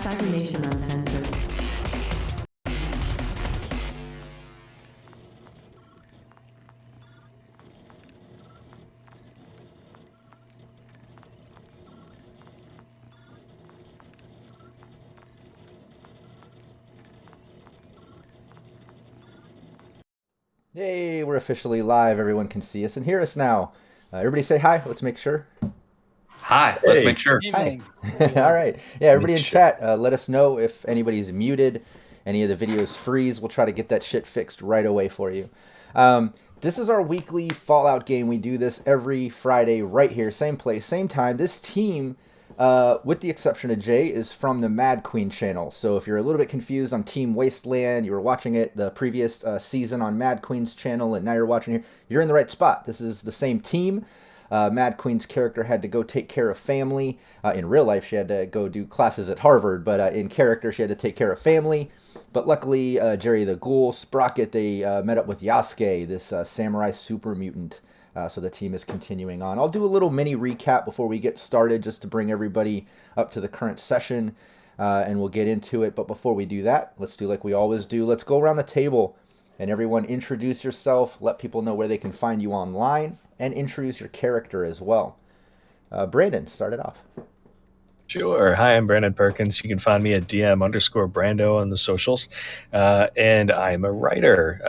Cybernation Uncensored. Yay, we're officially live. Everyone can see us and hear us now. Everybody say hi. Let's make sure. Hi, let's make sure. Hi. All right. Yeah, everybody in chat, let us know if anybody's muted, any of the videos freeze. We'll try to get that shit fixed right away for you. This is our weekly Fallout game. We do this every Friday right here, same place, same time. This team, with the exception of Jay, is from the Mad Queen channel. So if you're a little bit confused on Team Wasteland, you were watching it the previous season on Mad Queen's channel, and now you're watching here, you're in the right spot. This is the same team. Mad Queen's character had to go take care of family. In real life, she had to go do classes at Harvard, but in character, she had to take care of family. But luckily, Jerry the Ghoul, Sprocket, they met up with Yasuke, this samurai super mutant. So the team is continuing on. I'll do a little mini recap before we get started, just to bring everybody up to the current session, and we'll get into it. But before we do that, let's do like we always do. Let's go around the table, and everyone introduce yourself, let people know where they can find you online, and introduce your character as well. Brandon, start it off. Sure. Hi, I'm Brandon Perkins. You can find me at DM_Brando on the socials. And I'm a writer.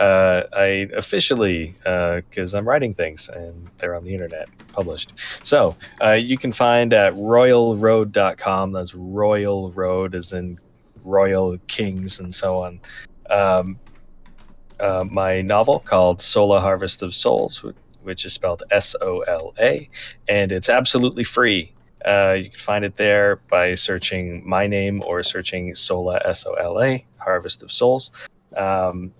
I officially, because I'm writing things and they're on the internet, published. So you can find at royalroad.com. That's Royal Road as in Royal Kings and so on. My novel called Sola Harvest of Souls, which is spelled SOLA, and it's absolutely free. You can find it there by searching my name or searching Sola, SOLA, Harvest of Souls. And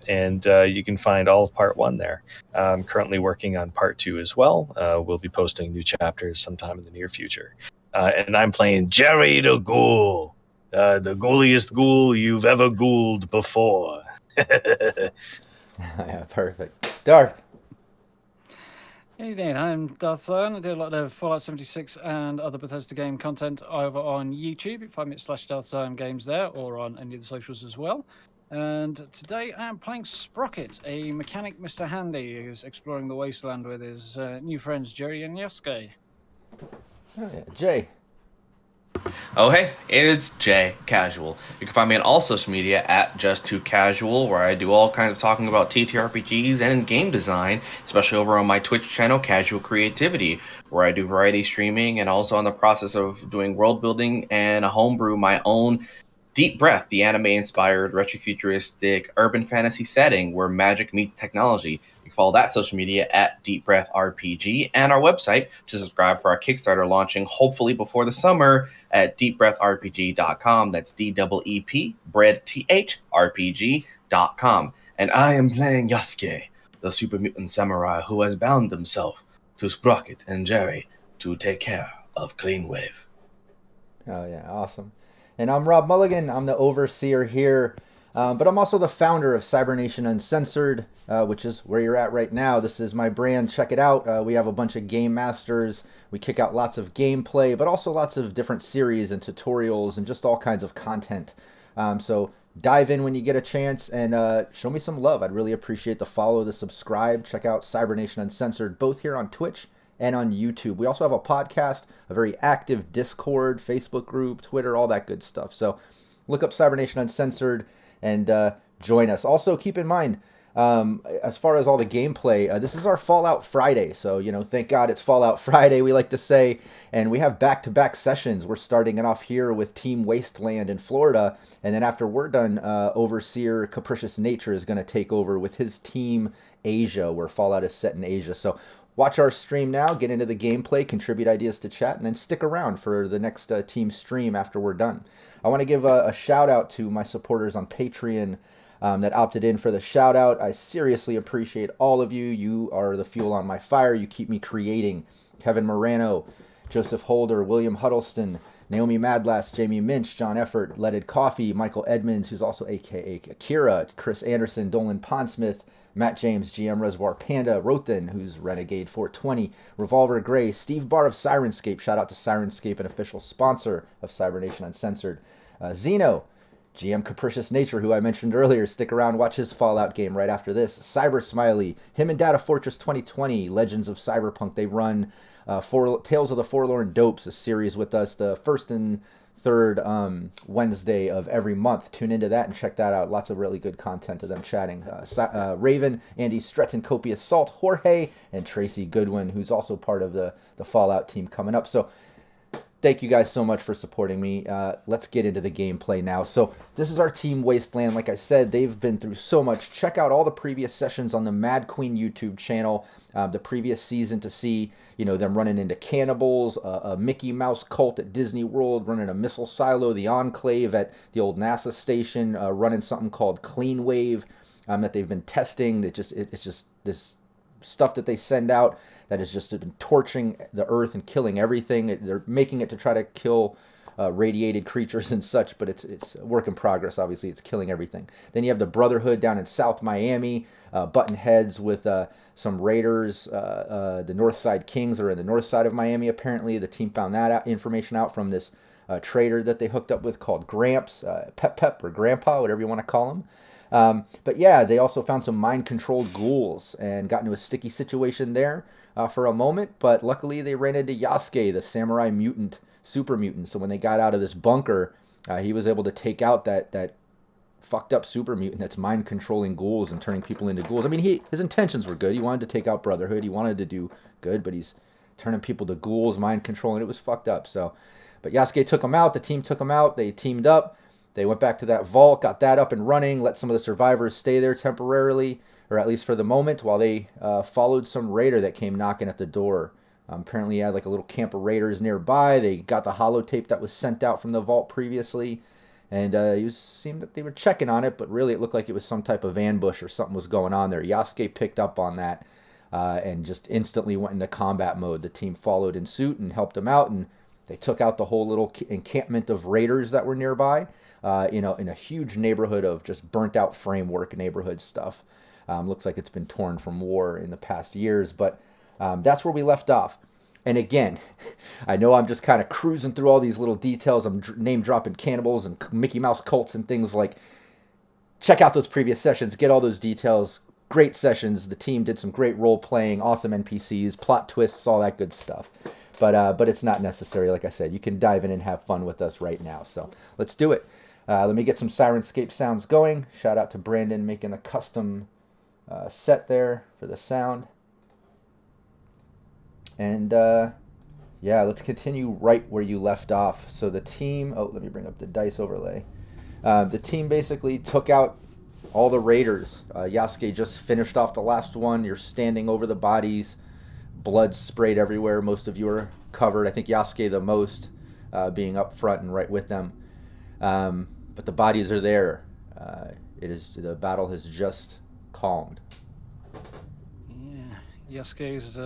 you can find all of part 1 there. I'm currently working on part 2 as well. We'll be posting new chapters sometime in the near future. And I'm playing Jerry the Ghoul, the ghouliest ghoul you've ever ghouled before. Yeah, perfect. Darth. Hey there, I'm Darth Zion. I do a lot of Fallout 76 and other Bethesda game content over on YouTube. You can find me at /Darth Zion Games there, or on any of the socials as well. And today I'm playing Sprocket, a mechanic Mr. Handy who's exploring the Wasteland with his new friends Jerry and Yasuke. Oh, yeah. Jay. Oh, hey, it's Jay Casual. You can find me on all social media at Just2Casual, where I do all kinds of talking about ttrpgs and game design, especially over on my Twitch channel, Casual Creativity, where I do variety streaming and also in the process of doing world building and a homebrew my own Deep Breath, the anime-inspired retrofuturistic urban fantasy setting where magic meets technology. You can follow that social media at Deep Breath RPG, and our website to subscribe for our Kickstarter launching hopefully before the summer at deepbreathrpg.com. That's DEEP, bread TH, RPG.com. And I am playing Yasuke, the super mutant samurai who has bound himself to Sprocket and Jerry to take care of Cleanwave. Oh, yeah, awesome. And I'm Rob Mulligan. I'm the overseer here, but I'm also the founder of Cybernation Uncensored, which is where you're at right now. This is my brand. Check it out. We have a bunch of game masters. We kick out lots of gameplay, but also lots of different series and tutorials and just all kinds of content. So dive in when you get a chance and show me some love. I'd really appreciate the follow, the subscribe. Check out Cybernation Uncensored, both here on Twitch and on YouTube. We also have a podcast, a very active Discord, Facebook group, Twitter, all that good stuff. So look up Cybernation Uncensored and join us. Also, keep in mind, as far as all the gameplay, this is our Fallout Friday. So, you know, thank God it's Fallout Friday, we like to say. And we have back-to-back sessions. We're starting it off here with Team Wasteland in Florida. And then after we're done, Overseer Capricious Nature is going to take over with his Team Asia, where Fallout is set in Asia. So watch our stream now, get into the gameplay, contribute ideas to chat, and then stick around for the next team stream after we're done. I want to give a shout out to my supporters on Patreon that opted in for the shout out. I seriously appreciate all of you. You are the fuel on my fire. You keep me creating. Kevin Morano, Joseph Holder, William Huddleston, Naomi Madlass, Jamie Minch, John Effort, Leaded Coffee, Michael Edmonds, who's also aka Akira, Chris Anderson, Dolan Pondsmith, Matt James, GM Reservoir Panda, Rothan, who's Renegade 420, Revolver Gray, Steve Barr of Sirenscape, shout out to Sirenscape, an official sponsor of Cybernation Uncensored, Zeno, GM Capricious Nature, who I mentioned earlier. Stick around, watch his Fallout game right after this. Cyber Smiley, him and Data Fortress 2020, Legends of Cyberpunk. They run Tales of the Forlorn Dopes, a series with us, the first and third Wednesday of every month. Tune into that and check that out. Lots of really good content of them chatting. Raven, Andy Stretton, Copious Salt, Jorge, and Tracy Goodwin, who's also part of the Fallout team coming up. So thank you guys so much for supporting me. Let's get into the gameplay now. So this is our team Wasteland. Like I said, they've been through so much. Check out all the previous sessions on the Mad Queen YouTube channel, the previous season, to see them running into cannibals, a Mickey Mouse cult at Disney World, running a missile silo, the Enclave at the old NASA station, running something called Clean Wave that they've been testing. It's just this stuff that they send out that has just been torching the earth and killing everything. They're making it to try to kill radiated creatures and such, but it's a work in progress. Obviously, it's killing everything. Then you have the Brotherhood down in South Miami, button heads with some raiders. The Northside Kings are in the north side of Miami, apparently. The team found that information out from this trader that they hooked up with called Gramps, Pep or Grandpa, whatever you want to call him. But yeah, they also found some mind-controlled ghouls and got into a sticky situation there for a moment. But luckily, they ran into Yasuke, the samurai mutant, super mutant. So when they got out of this bunker, he was able to take out that fucked up super mutant that's mind-controlling ghouls and turning people into ghouls. I mean, his intentions were good. He wanted to take out Brotherhood. He wanted to do good, but he's turning people to ghouls, mind-controlling. It was fucked up. But Yasuke took him out. The team took him out. They teamed up. They went back to that vault, got that up and running, let some of the survivors stay there temporarily, or at least for the moment, while they followed some raider that came knocking at the door. Apparently, he had like a little camp of raiders nearby. They got the holotape that was sent out from the vault previously, and it seemed that they were checking on it, but really it looked like it was some type of ambush or something was going on there. Yasuke picked up on that and just instantly went into combat mode. The team followed in suit and helped him out, and they took out the whole little encampment of raiders that were nearby. In a huge neighborhood of just burnt out framework neighborhood stuff. Looks like it's been torn from war in the past years, but that's where we left off. And again, I know I'm just kind of cruising through all these little details. I'm name dropping cannibals and Mickey Mouse cults and things like. Check out those previous sessions. Get all those details. Great sessions. The team did some great role playing, awesome NPCs, plot twists, all that good stuff. But it's not necessary. Like I said, you can dive in and have fun with us right now. So let's do it. Let me get some Sirenscape sounds going. Shout out to Brandon making a custom set there for the sound. And yeah, let's continue right where you left off. So the team, let me bring up the dice overlay. The team basically took out all the raiders. Yasuke just finished off the last one. You're standing over the bodies. Blood sprayed everywhere. Most of you are covered. I think Yasuke the most, being up front and right with them. But the bodies are there. The battle has just calmed. Yeah, Yasuke's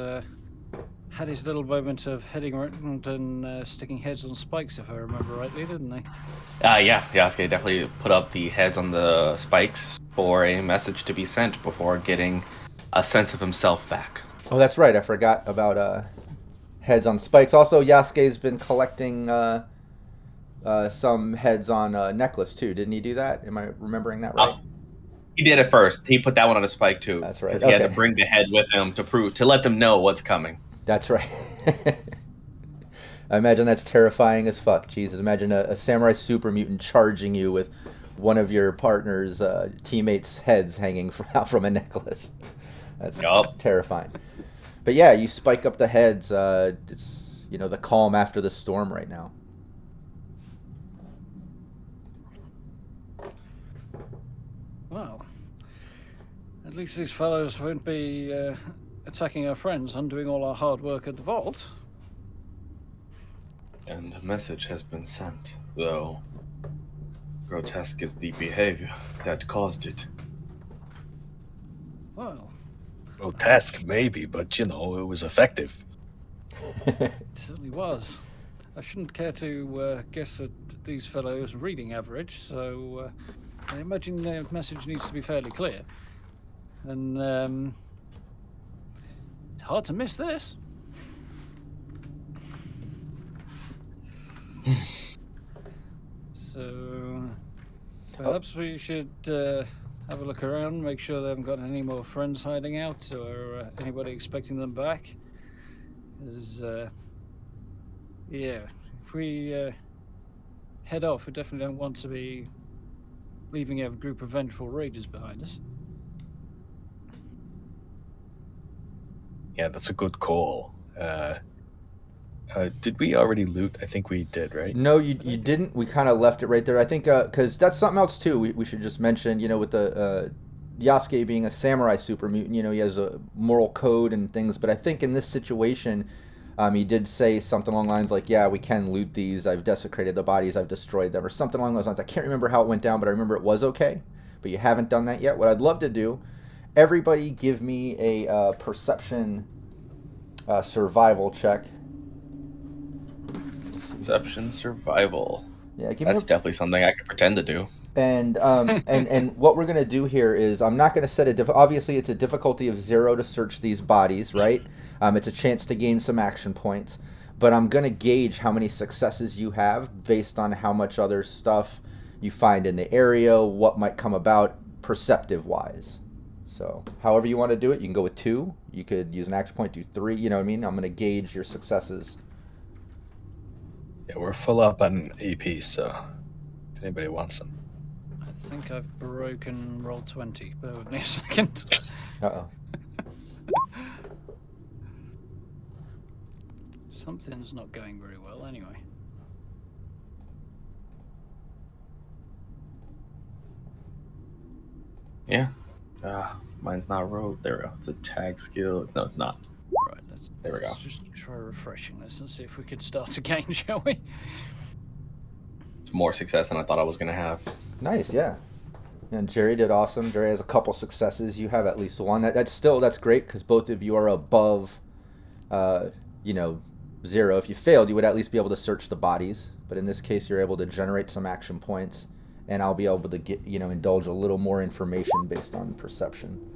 had his little moment of heading around and sticking heads on spikes, if I remember rightly, didn't they? Yeah, Yasuke definitely put up the heads on the spikes for a message to be sent before getting a sense of himself back. Oh, that's right. I forgot about heads on spikes. Also, Yasuke's been collecting some heads on a necklace too. Didn't he do that? Am I remembering that right? He did it first. He put that one on a spike too. That's right. Because he had to bring the head with him to let them know what's coming. That's right. I imagine that's terrifying as fuck. Jesus, imagine a samurai super mutant charging you with one of your partner's teammates' heads hanging out from a necklace. That's terrifying. But yeah, you spike up the heads. It's the calm after the storm right now. Well, at least these fellows won't be attacking our friends, undoing all our hard work at the vault. And a message has been sent, though grotesque is the behavior that caused it. Well, grotesque maybe, but it was effective. It certainly was. I shouldn't care to guess at these fellows' reading average, so I imagine their message needs to be fairly clear. And it's hard to miss this. So Perhaps we should have a look around, make sure they haven't got any more friends hiding out or anybody expecting them back. Because, yeah, if we head off, we definitely don't want to be leaving a group of vengeful raiders behind us. Yeah, that's a good call. Did we already loot? I think we did, right? No, you didn't. We kind of left it right there. I think because that's something else too. We should just mention, with the Yasuke being a samurai super mutant, he has a moral code and things. But I think in this situation, he did say something along the lines like, "Yeah, we can loot these. I've desecrated the bodies. I've destroyed them," or something along those lines. I can't remember how it went down, but I remember it was okay. But you haven't done that yet. What I'd love to do, everybody, give me a perception survival check. Perception survival. Yeah, That's definitely something I could pretend to do. And and what we're gonna do here is I'm not gonna set obviously it's a difficulty of 0 to search these bodies, right? It's a chance to gain some action points, but I'm gonna gauge how many successes you have based on how much other stuff you find in the area, what might come about perceptive wise. So however you want to do it, you can go with 2. You could use an action point, do 3. You know what I mean? I'm gonna gauge your successes. Yeah, we're full up on AP, so if anybody wants them. I think I've broken roll 20. Bear with me a second. Uh-oh. Something's not going very well anyway. Yeah. Mine's not rogue. There we go. It's a tag skill. No, it's not. Right, There we go. let's just try refreshing this and see if we could start again, shall we? It's more success than I thought I was going to have. Nice, yeah. And Jerry did awesome. Jerry has a couple successes. You have at least one. That's great because both of you are above, 0. If you failed, you would at least be able to search the bodies. But in this case, you're able to generate some action points, and I'll be able to get indulge a little more information based on perception.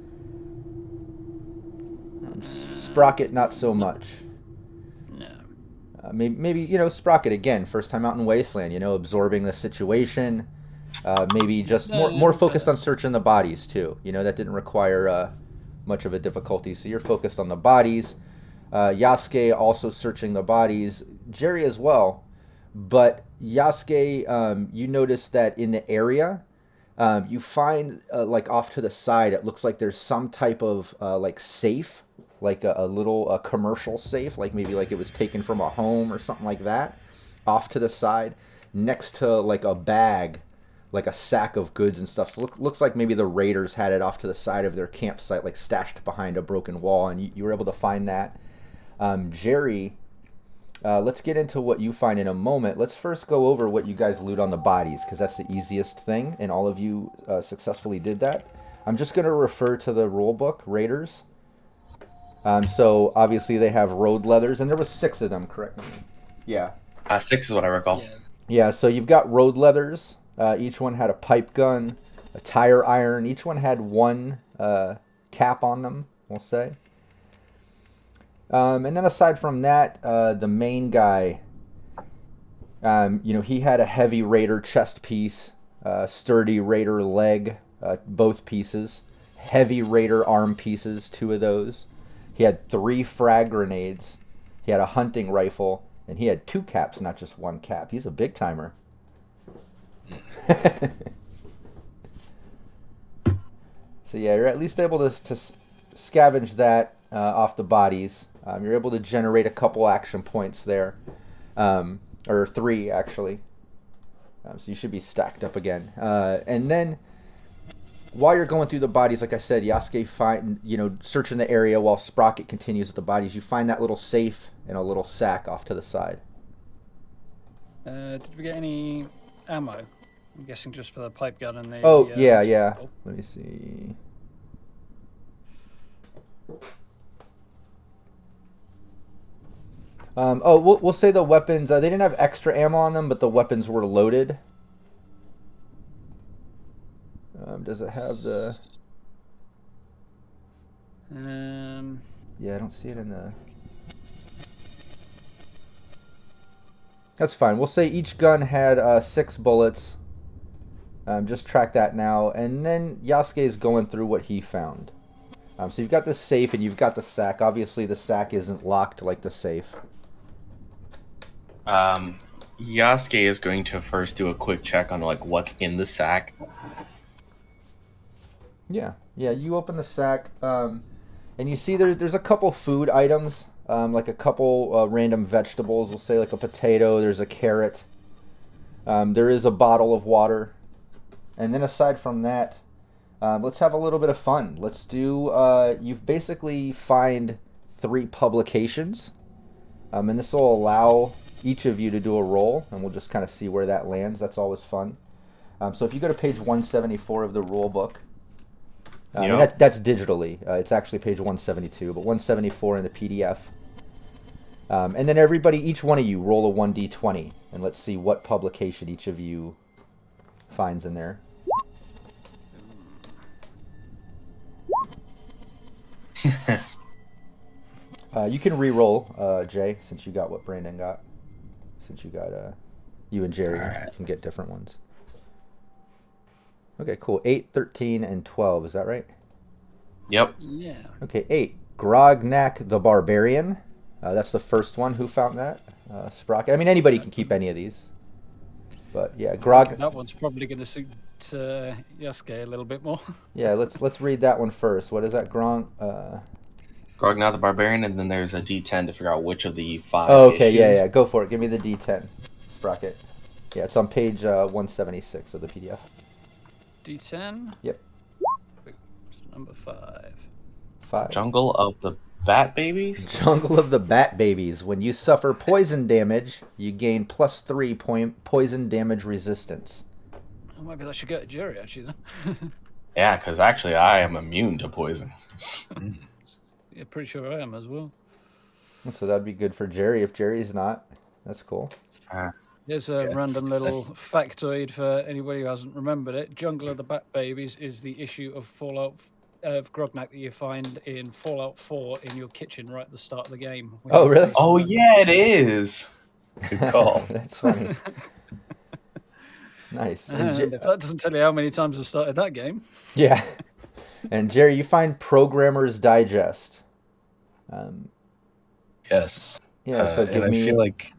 Sprocket, not so much. No. Maybe Sprocket again, first time out in Wasteland. Absorbing the situation. Maybe just more focused on searching the bodies too. That didn't require much of a difficulty. So you're focused on the bodies. Yasuke also searching the bodies. Jerry as well. But Yasuke, you notice that in the area, you find like off to the side, it looks like there's some type of like safe, like a little commercial safe, like maybe like it was taken from a home or something like that, off to the side, next to like a bag, like a sack of goods and stuff. So looks like maybe the raiders had it off to the side of their campsite, like stashed behind a broken wall, and you were able to find that. Jerry, let's get into what you find in a moment. Let's first go over what you guys loot on the bodies, because that's the easiest thing, and all of you successfully did that. I'm just going to refer to the rule book, Raiders. So obviously they have road leathers, and there was 6 of them, correct me? Yeah. 6 is what I recall. Yeah, so you've got road leathers. Each one had a pipe gun, a tire iron. Each one had 1 cap on them, we'll say. And then aside from that, the main guy, he had a heavy raider chest piece, sturdy raider leg, both pieces, heavy raider arm pieces, 2 of those. He had 3 frag grenades. He had a hunting rifle, and he had 2 caps, not just 1 cap. He's a big timer. So yeah, you're at least able to scavenge that off the bodies. You're able to generate a couple action points there, or 3 actually. So you should be stacked up again. And then while you're going through the bodies, like I said, Yasuke searching the area while Sprocket continues with the bodies. You find that little safe and a little sack off to the side. Did we get any ammo? I'm guessing just for the pipe gun and the... Yeah. Let me see. We'll say the weapons, they didn't have extra ammo on them, but the weapons were loaded. Does it have the... Yeah, I don't see it in the... That's fine. We'll say each gun had 6 bullets. Just track that now, and then Yasuke is going through what he found. So you've got the safe and you've got the sack. Obviously, the sack isn't locked like the safe. Yasuke is going to first do a quick check on like what's in the sack. Yeah. You open the sack, and you see there's a couple food items, like a couple random vegetables. We'll say like a potato. There's a carrot. There is a bottle of water, and then aside from that, let's have a little bit of fun. Let's do. You've basically find 3 publications, and this will allow each of you to do a roll, and we'll just kind of see where that lands. That's always fun. So if you go to page 174 of the rule book, and that's digitally. It's actually page 172, but 174 in the PDF. And then each one of you, roll a 1d20, and let's see what publication each of you finds in there. You can re-roll, Jay, since you got what Brandon got. Since you got you and Jerry can get different ones. Okay, cool. 8, 13, and 12. Is that right? Yep. Yeah. Okay, 8. Grognak the Barbarian. That's the first one. Who found that? Sprocket. I mean, anybody can keep any of these. But yeah, That one's probably going to suit Yasuke a little bit more. Yeah, let's read that one first. What is that? Grognak the Barbarian, and then there's a D10 to figure out which of the 5 Oh, okay, issues. yeah. Go for it. Give me the D10, Sprocket. Yeah, it's on page 176 of the PDF. D10. Yep. Number 5. 5. Jungle of the Bat Babies? Jungle of the Bat Babies. When you suffer poison damage, you gain +3 poison damage resistance. Oh, maybe that should go to Jerry, actually, then. Yeah, because actually I am immune to poison. Yeah, pretty sure I am as well. So that'd be good for Jerry if Jerry's not. That's cool. Here's a random little factoid for anybody who hasn't remembered it. Jungle of the Bat Babies is the issue of Grognak that you find in Fallout 4 in your kitchen right at the start of the game. Oh, really? Oh, yeah, it is. Good call. That's funny. Nice. And if that doesn't tell you how many times I've started that game. Yeah. And Jerry, you find Programmer's Digest. Yes. Yeah, so give and me... I feel like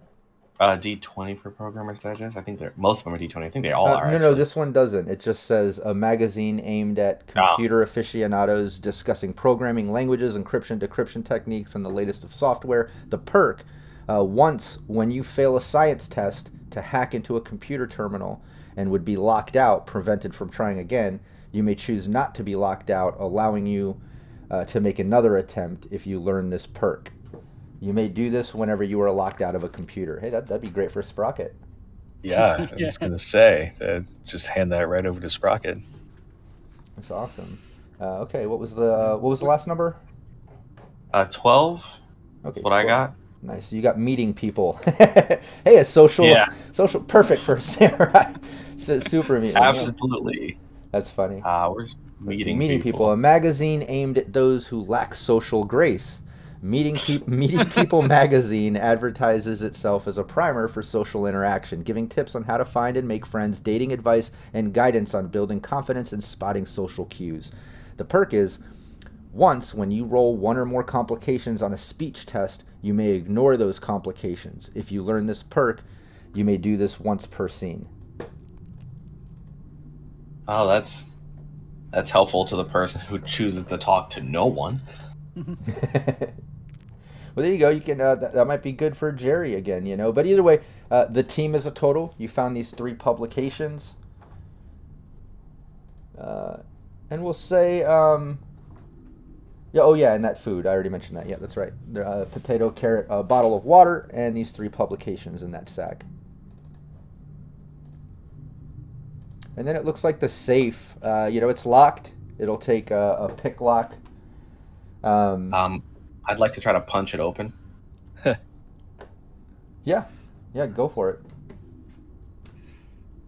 D20 for Programmer's Digest. I think most of them are D20. I think they all are. No, this one doesn't. It just says a magazine aimed at computer aficionados discussing programming languages, encryption, decryption techniques, and the latest of software. The perk, once when you fail a science test to hack into a computer terminal and would be locked out, prevented from trying again, you may choose not to be locked out, allowing you to make another attempt if you learn this perk. You may do this whenever you are locked out of a computer. Hey, that'd be great for Sprocket. Yeah, I was going to say, just hand that right over to Sprocket. That's awesome. Okay, what was the last number? 12. Okay, That's what I got. Nice. You got meeting people. Hey, a social, perfect for a samurai. Super meeting. Absolutely. That's funny. Where's meeting people? A magazine aimed at those who lack social grace. Meeting People magazine advertises itself as a primer for social interaction, giving tips on how to find and make friends, dating advice, and guidance on building confidence and spotting social cues. The perk is, once when you roll 1 or more complications on a speech test, you may ignore those complications. If you learn this perk, you may do this once per scene. Oh, that's helpful to the person who chooses to talk to no one. Well, there you go. You can that might be good for Jerry again, you know. But either way, the team is a total. You found these 3 publications, and we'll say, and that food. I already mentioned that. Yeah, that's right. Potato, carrot, a bottle of water, and these 3 publications in that sack. And then it looks like the safe. It's locked. It'll take a pick lock. I'd like to try to punch it open. Yeah, go for it.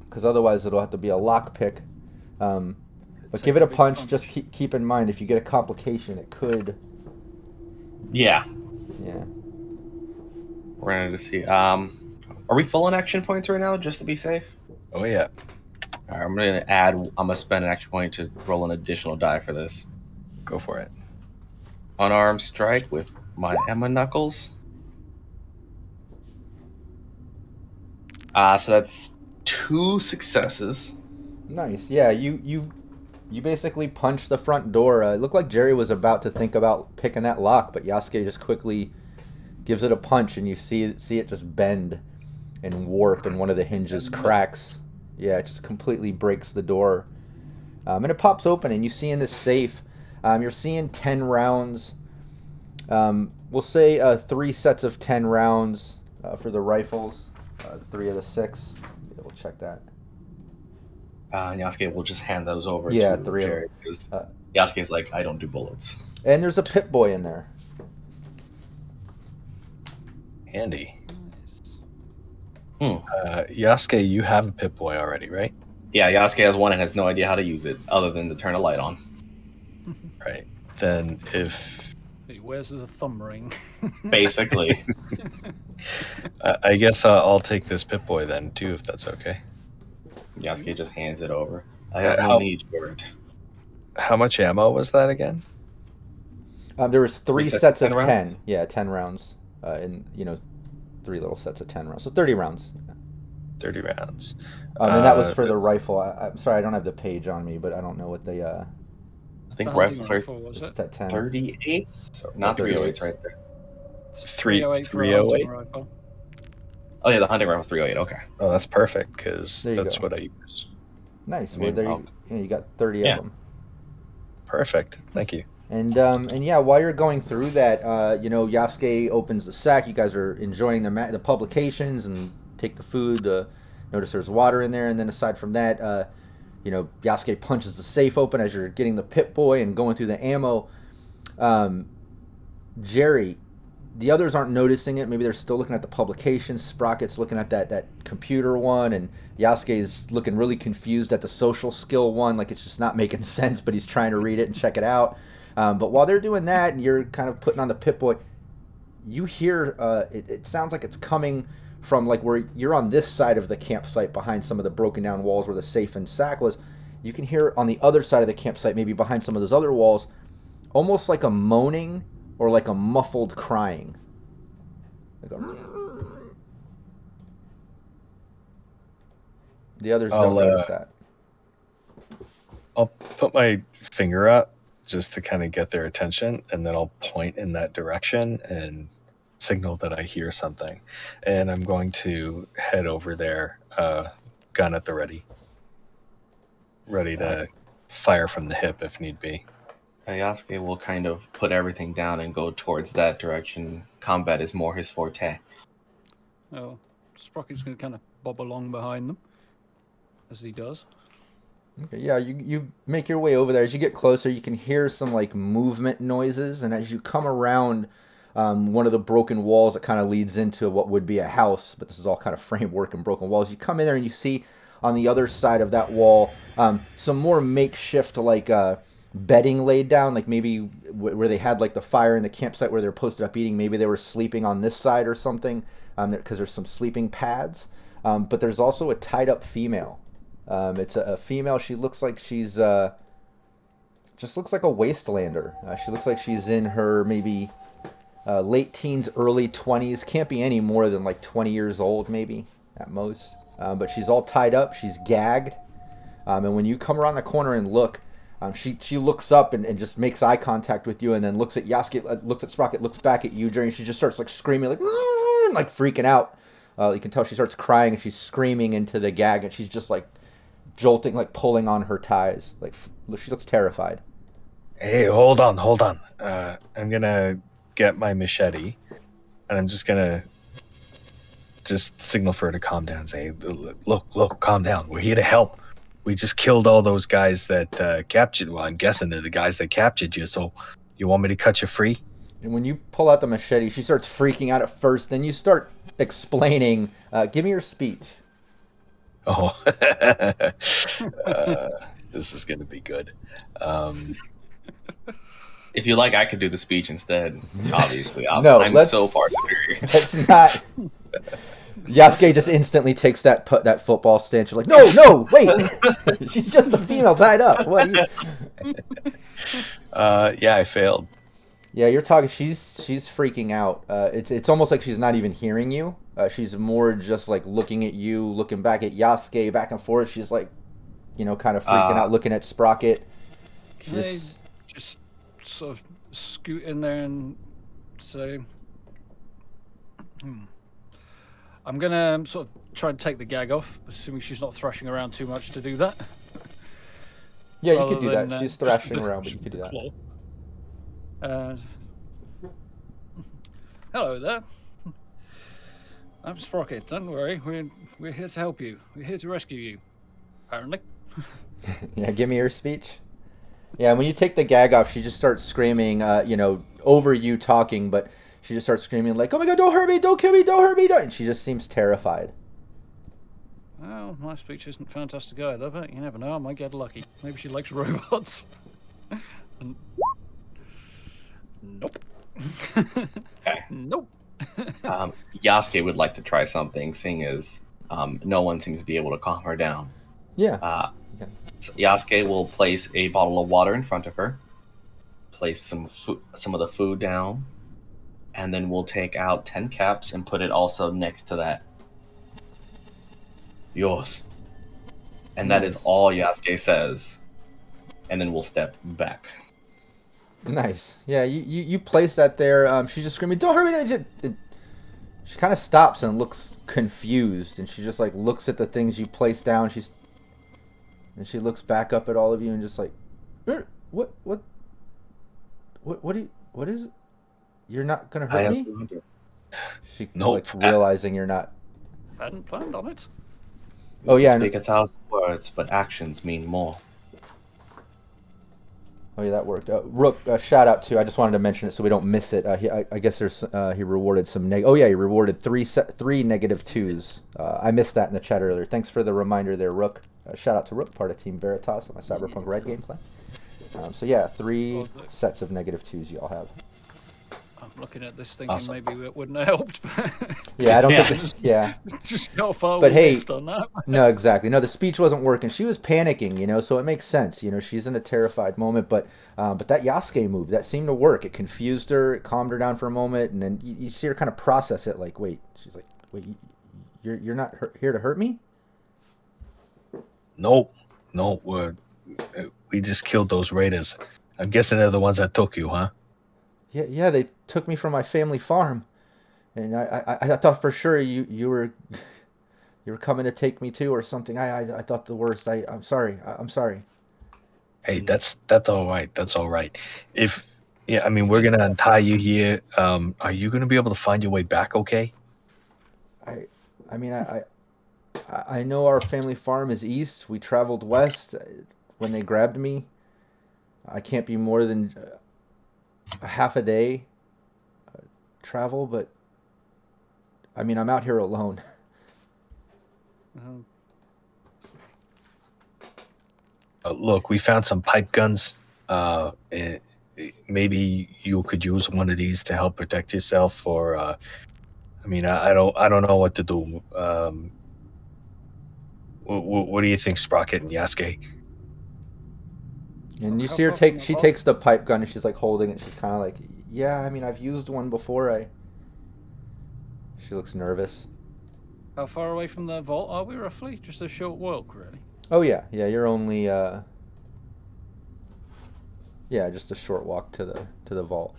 Because otherwise it'll have to be a lock pick. But give it a punch. Just keep in mind, if you get a complication, it could... Yeah. Yeah. We're going to see. Are we full on action points right now, just to be safe? Oh, yeah. All right, I'm gonna spend an extra point to roll an additional die for this. Go for it. Unarmed strike with my Emma knuckles. So that's 2 successes. Nice. Yeah, you basically punch the front door. It looked like Jerry was about to think about picking that lock, but Yasuke just quickly gives it a punch, and you see it just bend and warp, and one of the hinges cracks. Yeah, it just completely breaks the door. And it pops open, and you see in this safe, you're seeing 10 rounds. We'll say 3 sets of 10 rounds for the rifles. 3 of the 6. We'll check that. And Yasuke will just hand those over Yeah, to 3 Jared, because Yasuke's like, I don't do bullets. And there's a Pip-Boy in there. Handy. Yasuke, you have a Pip-Boy already, right? Yeah, Yasuke has one and has no idea how to use it other than to turn a light on. Right. Then if... He wears as a thumb ring. Basically. I guess I'll take this Pip-Boy then, too, if that's okay. Yasuke just hands it over. I have no need for it. How much ammo was that again? There was 3 sets of 10. rounds? Yeah, 10 rounds. And 3 little sets of 10 rounds. So 30 rounds. 30 rounds. And that was for the rifle. I'm sorry, I don't have the page on me, but I don't know what they... I think The hunting rifles are rifle, was it? Just at 10. 38? Not 308 right there. 308 for a 308? hunting rifle. Oh yeah, the hunting rifle's 308, okay. Oh, that's perfect, because There you that's go. what I use. Nice. I mean, Well, you got 30 yeah. of them. Perfect. Thank you. And yeah, while you're going through that, Yasuke opens the sack. You guys are enjoying the publications and take the food. Notice there's water in there, and then aside from that, Yasuke punches the safe open as you're getting the Pip-Boy and going through the ammo. Jerry, the others aren't noticing it. Maybe they're still looking at the publications. Sprocket's looking at that computer one, and Yasuke's looking really confused at the social skill one, like it's just not making sense, but he's trying to read it and check it out. But while they're doing that, and you're kind of putting on the Pip-Boy, you hear it sounds like it's coming from like where you're on this side of the campsite behind some of the broken down walls where the safe and sack was. You can hear on the other side of the campsite, maybe behind some of those other walls, almost like a moaning or like a muffled crying. Like the others don't notice that. I'll put my finger up just to kind of get their attention, and then I'll point in that direction and signal that I hear something. And I'm going to head over there, gun at the ready to fire from the hip if need be. Yasuke will kind of put everything down and go towards that direction. Combat is more his forte. Oh, Sprocket's going to kind of bob along behind them, as he does. Okay, yeah, you make your way over there. As you get closer, you can hear some like movement noises, and as you come around one of the broken walls that kind of leads into what would be a house, but this is all kind of framework and broken walls. You come in there and you see on the other side of that wall some more makeshift like bedding laid down, like maybe where they had like the fire in the campsite where they were posted up eating. Maybe they were sleeping on this side or something, because there's some sleeping pads. But there's also a tied up female. It's a female. She looks like she's just looks like a wastelander. She looks like she's in her maybe late teens, early 20s. Can't be any more than like 20 years old, maybe at most. But she's all tied up. She's gagged. And when you come around the corner and look, she looks up and just makes eye contact with you, and then looks at Yasuke, looks at Sprocket, looks back at you, Jerry, and she just starts like screaming, like freaking out. You can tell she starts crying and she's screaming into the gag, and she's just like jolting, like pulling on her ties. Like she looks terrified. Hey, hold on. I'm gonna get my machete, and I'm just gonna signal for her to calm down. Say, look, calm down. We're here to help. We just killed all those guys that captured. Well, I'm guessing they're the guys that captured you. So, you want me to cut you free? And when you pull out the machete, she starts freaking out at first. Then you start explaining. Give me your speech. Oh, this is gonna be good. If you like, I could do the speech instead. Obviously, No, I'm let's- so far superior. Let's not. Yasuke just instantly takes that football stance. You're like, no, wait. She's just a female tied up. What? Yeah, I failed. Yeah, you're talking. She's freaking out. It's almost like she's not even hearing you. She's more just like looking at you, looking back at Yasuke, back and forth. She's like, kind of freaking out, looking at Sprocket. Can I just sort of scoot in there and say, I'm gonna sort of try and take the gag off, assuming she's not thrashing around too much to do that. Yeah, you could do that. She's thrashing around, but you could do that. Hello there. I'm Sprocket. Don't worry, we're here to help you. We're here to rescue you. Apparently. Yeah, give me your speech. Yeah, when you take the gag off, she just starts screaming, over you talking, but she just starts screaming like, "Oh my God, don't hurt me! Don't kill me! Don't hurt me!" And she just seems terrified. Well, my speech isn't fantastic either, but you never know. I might get lucky. Maybe she likes robots. Nope. Nope. Yasuke would like to try something, seeing as no one seems to be able to calm her down. Yeah. So Yasuke will place a bottle of water in front of her, place some of the food down, and then we'll take out 10 caps and put it also next to that. Yours. And that is all Yasuke says. And then we'll step back. Nice. Yeah, you place that there. She's just screaming, "Don't hurt me!" She kind of stops and looks confused, and she just like looks at the things you place down. And she looks back up at all of you and just like, what is it? You're not gonna hurt me? She Nope. like realizing you're not. Hadn't planned on it. Oh yeah. Speak 1,000 words, but actions mean more. Oh yeah, that worked. Rook, shout out to. I just wanted to mention it so we don't miss it. I guess there's he rewarded some he rewarded three -2s. I missed that in the chat earlier. Thanks for the reminder there, Rook. Shout out to Rook, part of Team Veritas on my Cyberpunk Red gameplay. So yeah, 3 sets of -2s y'all have. I'm looking at this thinking maybe it wouldn't have helped. Yeah, I don't think. Yeah. Just how far But we hey, missed on that. No, exactly. No, the speech wasn't working. She was panicking, so it makes sense. She's in a terrified moment. But that Yasuke move, that seemed to work. It confused her. It calmed her down for a moment, and then you see her kind of process it. Like, wait, she's like, wait, you're not here to hurt me? No, we just killed those raiders. I'm guessing they're the ones that took you, huh? Yeah, they took me from my family farm, and I thought for sure you were coming to take me too or something. I thought the worst. I'm sorry. I'm sorry. Hey, that's all right. That's all right. We're gonna untie you here. Are you gonna be able to find your way back? Okay. I know our family farm is east. We traveled west when they grabbed me. I can't be more than a half a day travel, but I'm out here alone. Look, we found some pipe guns. Maybe you could use one of these to help protect yourself, or I don't know what to do. What do you think, Sprocket and Yasuke? And you see her she takes the pipe gun and she's like holding it. She's kind of like, yeah, I've used one before. She looks nervous. How far away from the vault are we roughly? Just a short walk, really. Oh yeah, you're only just a short walk to the vault.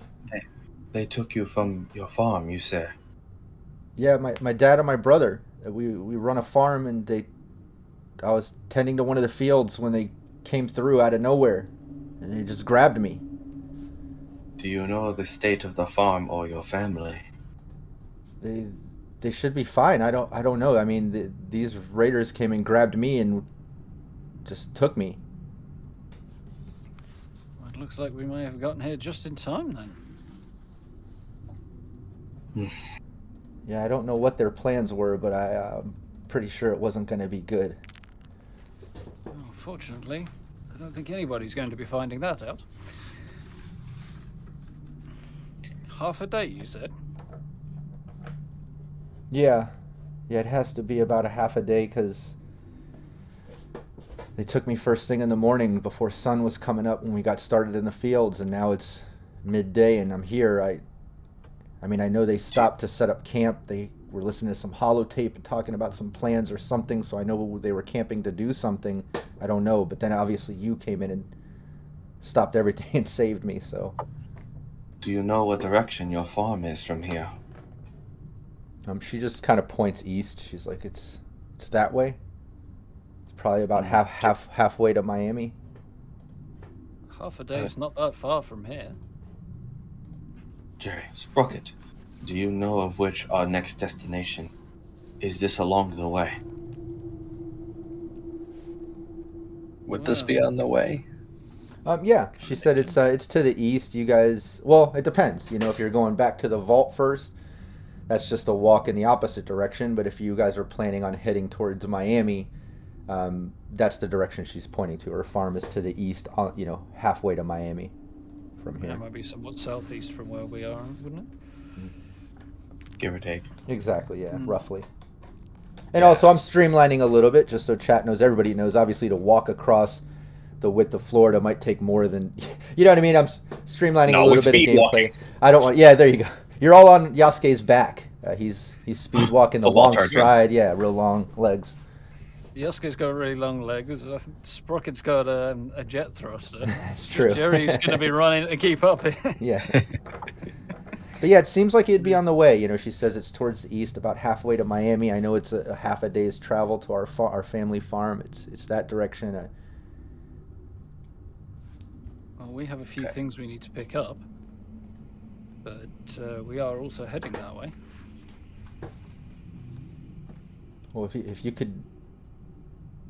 They took you from your farm, you say? Yeah, my dad and my brother. We run a farm, and I was tending to one of the fields when they came through out of nowhere, and they just grabbed me. Do you know the state of the farm or your family? They should be fine. I don't know. These raiders came and grabbed me and just took me. Well, it looks like we may have gotten here just in time then. Yeah, I don't know what their plans were, but I'm pretty sure it wasn't going to be good. Well, fortunately, I don't think anybody's going to be finding that out. Half a day, you said? Yeah. Yeah, it has to be about a half a day because they took me first thing in the morning before sun was coming up when we got started in the fields, and now it's midday and I'm here. I mean, I know they stopped to set up camp. They were listening to some holotape and talking about some plans or something, so I know they were camping to do something. I don't know, but then obviously you came in and stopped everything and saved me, so. Do you know what direction your farm is from here? She just kind of points east. She's like, it's that way. It's probably about halfway to Miami. Half a day is not that far from here. Jerry, Sprocket, do you know of which our next destination? Is this along the way? Would this be on the way? Yeah, she said it's to the east. You guys, well, it depends. You know, if you're going back to the vault first, that's just a walk in the opposite direction. But if you guys are planning on heading towards Miami, that's the direction she's pointing to. Her farm is to the east, you know, halfway to Miami from here. Yeah, maybe somewhat southeast from where we are, wouldn't it? Give or take. Exactly, yeah, roughly. And also, I'm streamlining a little bit just so chat knows, everybody knows, obviously, to walk across the width of Florida might take more than, you know what I mean? I'm streamlining a little bit of gameplay. Walking. I don't want, yeah, there you go. You're all on Yasuke's back. He's speed walking the long stride, yeah, real long legs. Yasuke's got really long legs. Sprocket's got a jet thruster. That's true. Jerry's going to be running to keep up. Yeah. But yeah, it seems like it'd be on the way. You know, she says it's towards the east, about halfway to Miami. I know it's a half a day's travel to our family farm. It's that direction. Well, we have a few things we need to pick up, but we are also heading that way. Well, if you could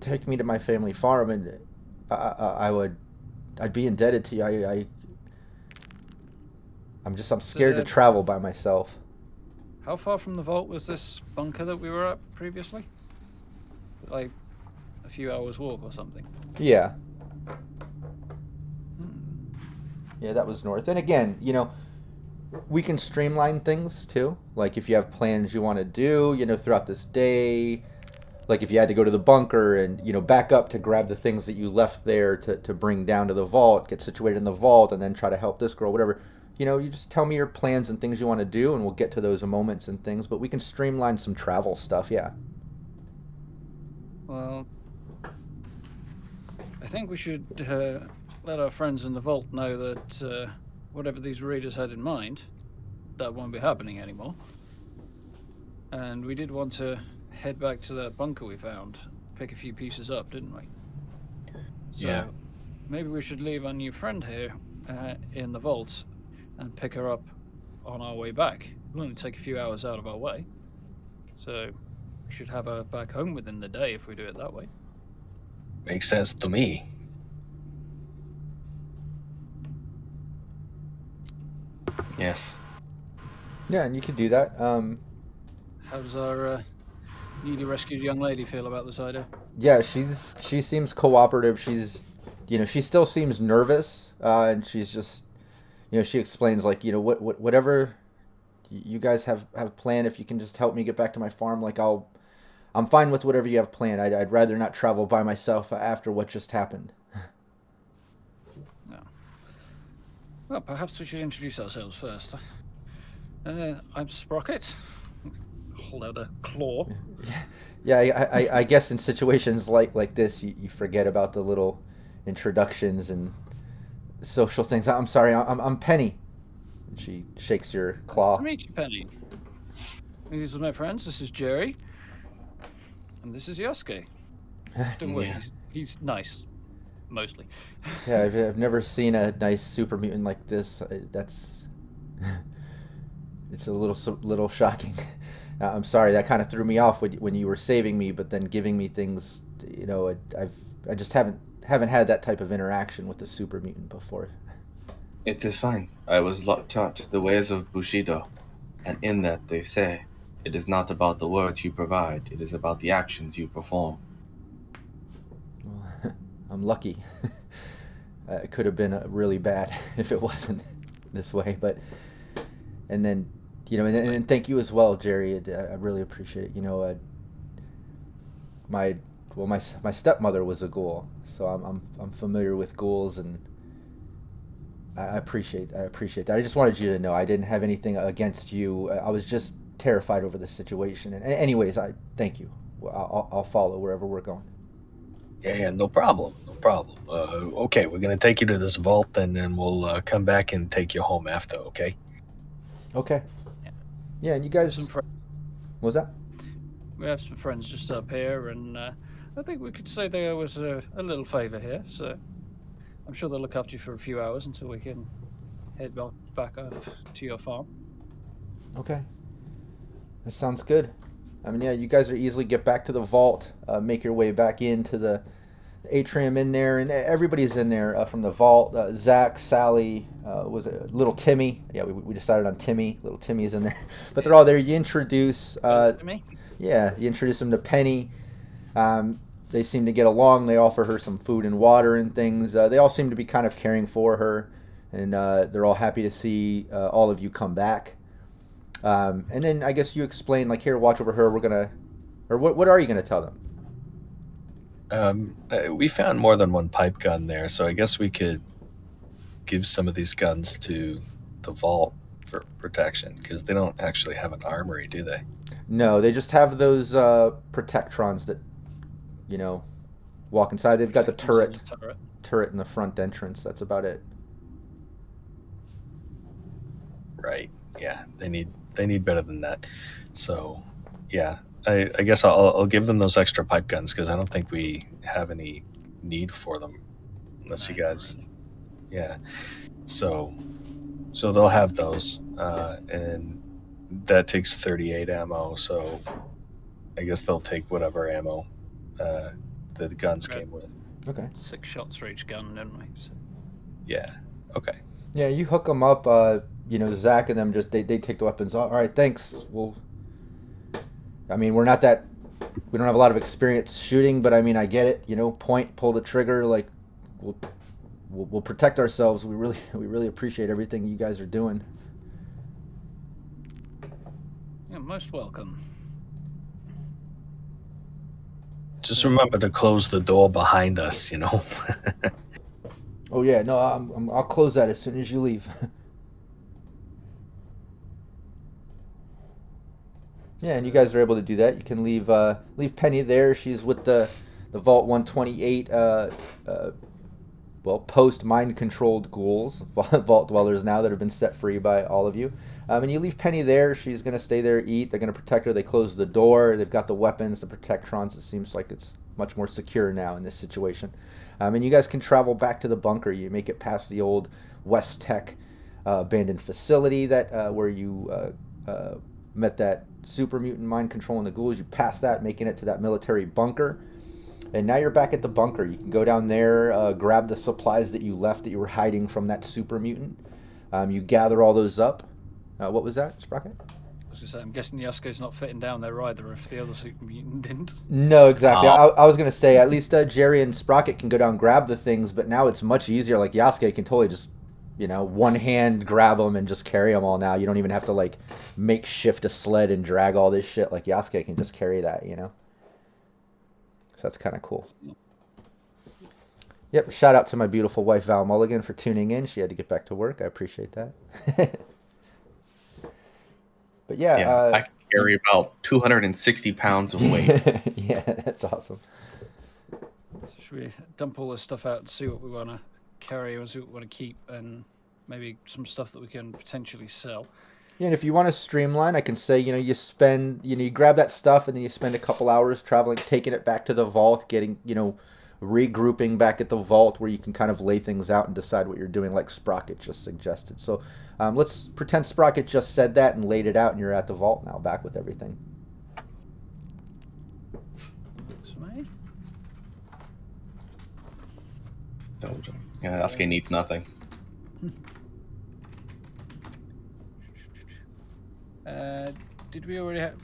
take me to my family farm, and I'd be indebted to you. I'm scared to travel by myself. How far from the vault was this bunker that we were at previously? Like a few hours walk or something? Yeah. Yeah, that was north. And again, you know, we can streamline things too. Like if you have plans you want to do, you know, throughout this day, like if you had to go to the bunker and, you know, back up to grab the things that you left there to bring down to the vault, get situated in the vault, and then try to help this girl, whatever. You know, you just tell me your plans and things you want to do, and we'll get to those moments and things. But we can streamline some travel stuff, yeah. Well, I think we should let our friends in the vault know that whatever these readers had in mind, that won't be happening anymore. And we did want to head back to that bunker we found, pick a few pieces up, didn't we? So Yeah. maybe we should leave our new friend here in the vault and pick her up on our way back. It'll only take a few hours out of our way. So we should have her back home within the day if we do it that way. Makes sense to me. Yes. Yeah, and you could do that. How does our newly rescued young lady feel about this idea? Yeah, she seems cooperative. She's, you know, she still seems nervous, and she's just, you know, she explains like, you know, whatever you guys have planned. If you can just help me get back to my farm, like I'm fine with whatever you have planned. I'd rather not travel by myself after what just happened. No. Well, perhaps we should introduce ourselves first. I'm Sprocket. Hold out a claw. Yeah, I guess in situations like this, you forget about the little introductions and social things. I'm sorry, I'm Penny. And she shakes your claw. Nice to meet you, Penny. These are my friends. This is Jerry. And this is Yasuke. Don't worry, he's nice. Mostly. Yeah, I've never seen a nice super mutant like this. That's it's a little shocking. I'm sorry, that kind of threw me off when you were saving me, but then giving me things. You know, I just haven't had that type of interaction with a super mutant before. It is fine. I was taught the ways of Bushido, and in that they say, it is not about the words you provide, it is about the actions you perform. Well, I'm lucky. It could have been really bad if it wasn't this way, but... And then and thank you as well, Jerry. I really appreciate it. My stepmother was a ghoul, so I'm familiar with ghouls, and I appreciate that. I just wanted you to know I didn't have anything against you. I was just terrified over the situation. And anyways, I thank you. I'll follow wherever we're going. Yeah, no problem. No problem. Okay, we're going to take you to this vault, and then we'll come back and take you home after, okay? Okay. Yeah. Yeah, and you guys... What was that? We have some friends just up here, and I think we could say there was a little favour here, so I'm sure they'll look after you for a few hours until we can head back off to your farm. Okay. That sounds good. I mean, yeah, you guys are easily get back to the vault, make your way back into the atrium in there, and everybody's in there from the vault. Zach, Sally, was it Little Timmy? Yeah, we decided on Timmy. Little Timmy's in there, but they're all there. You introduce, Timmy? Yeah, you introduce them to Penny. They seem to get along. They offer her some food and water and things. They all seem to be kind of caring for her, and they're all happy to see all of you come back. And then I guess you explain, like, here, watch over her. We're gonna, or what are you gonna tell them? We found more than one pipe gun there, so I guess we could give some of these guns to the vault for protection, because they don't actually have an armory, do they? No, they just have those protectrons that, walk inside. They've got the turret in the front entrance. That's about it. Right. Yeah, they need better than that. So, yeah, I guess I'll give them those extra pipe guns, because I don't think we have any need for them, unless you guys, yeah. So they'll have those, and that takes 38 ammo. So I guess they'll take whatever ammo the guns came with. Okay. 6 shots for each gun, didn't we? So. Yeah. Okay. Yeah, you hook them up. Zach and them just they take the weapons. All right, thanks. I mean, we don't have a lot of experience shooting, but I mean, I get it. Point, pull the trigger. Like, we'll protect ourselves. We really appreciate everything you guys are doing. You're most welcome. Just remember to close the door behind us. Oh yeah, no, I'll close that as soon as you leave. Yeah, and you guys are able to do that. You can leave Penny there. She's with the Vault 128 post mind controlled ghouls, vault dwellers now that have been set free by all of you. And you leave Penny there. She's gonna stay there, eat. They're gonna protect her. They close the door. They've got the weapons, the protectrons. It seems like it's much more secure now in this situation. And you guys can travel back to the bunker. You make it past the old West Tech abandoned facility that where you met that super mutant mind controlling the ghouls. You pass that, making it to that military bunker. And now you're back at the bunker. You can go down there, grab the supplies that you left that you were hiding from that super mutant. You gather all those up. What was that, Sprocket? I was going to say, I'm guessing Yasuke's not fitting down there either if the other super mutant didn't. No, exactly. I was going to say, at least Jerry and Sprocket can go down and grab the things, but now it's much easier. Like, Yasuke can totally just, one hand grab them and just carry them all now. You don't even have to, like, makeshift a sled and drag all this shit. Like, Yasuke can just carry that, So that's kind of cool. Yep, shout out to my beautiful wife, Val Mulligan, for tuning in. She had to get back to work. I appreciate that. But yeah. I can carry about 260 pounds of weight. Yeah, that's awesome. Should we dump all this stuff out and see what we want to carry and see what we want to keep, and maybe some stuff that we can potentially sell? Yeah, and if you want to streamline, I can say, you grab that stuff and then you spend a couple hours traveling, taking it back to the vault, getting, regrouping back at the vault where you can kind of lay things out and decide what you're doing, like Sprocket just suggested. So let's pretend Sprocket just said that and laid it out, and you're at the vault now, back with everything. Yasuke needs nothing. Did we already have...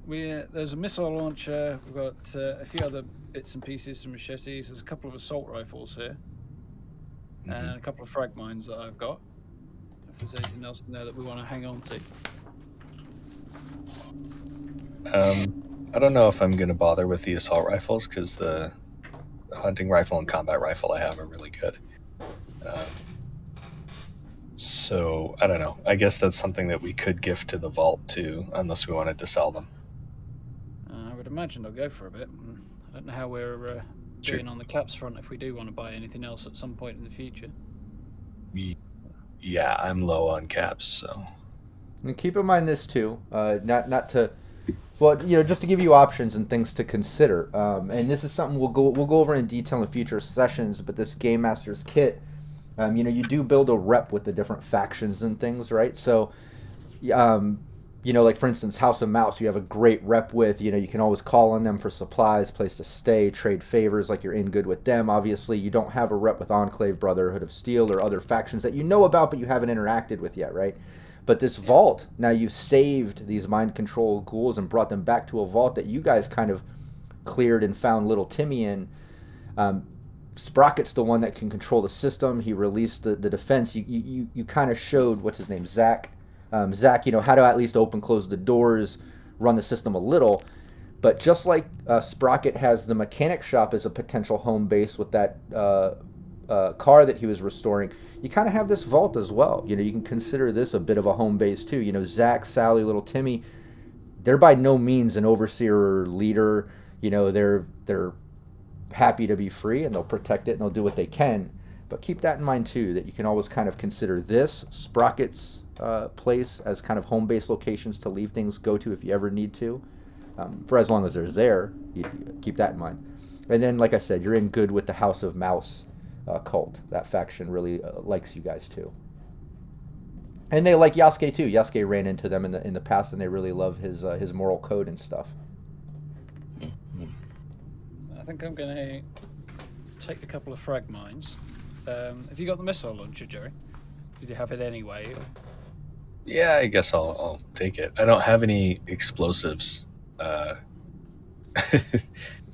there's a missile launcher. We've got a few other bits and pieces, some machetes. There's a couple of assault rifles here. And a couple of frag mines that I've got. there's anything else in there that we want to hang on to. I don't know if I'm going to bother with the assault rifles because the hunting rifle and combat rifle I have are really good. So I don't know. I guess that's something that we could gift to the vault too, unless we wanted to sell them. I would imagine they'll go for a bit. I don't know how we're doing on the caps front if we do want to buy anything else at some point in the future. Yeah, I'm low on caps, so. And keep in mind this too, not to, well, just to give you options and things to consider. And this is something we'll go over in detail in future sessions. But this Game Master's kit, you do build a rep with the different factions and things, right? So, like for instance, House of Mouse, you have a great rep with. You can always call on them for supplies, place to stay, trade favors, like you're in good with them. Obviously, you don't have a rep with Enclave, Brotherhood of Steel, or other factions that you know about but you haven't interacted with yet, right? But this vault, now you've saved these mind control ghouls and brought them back to a vault that you guys kind of cleared and found little Timmy in. Sprocket's the one that can control the system. He released the defense. You kind of showed, what's his name, Zach, how to at least open, close the doors, run the system a little. But just like Sprocket has the mechanic shop as a potential home base with that car that he was restoring, you kind of have this vault as well. You can consider this a bit of a home base too. Zach, Sally, little Timmy, they're by no means an overseer or leader. They're happy to be free and they'll protect it and they'll do what they can. But keep that in mind too, that you can always kind of consider this Sprocket's place as kind of home base locations to leave things go to if you ever need to, for as long as they're there. You keep that in mind. And then, like I said, you're in good with the House of Mouse cult. That faction really likes you guys too, and they like Yasuke too. Yasuke ran into them in the past, and they really love his moral code and stuff. I think I'm going to take a couple of frag mines. Have you got the missile launcher, Jerry? Did you have it anyway? Yeah, I guess I'll take it. I don't have any explosives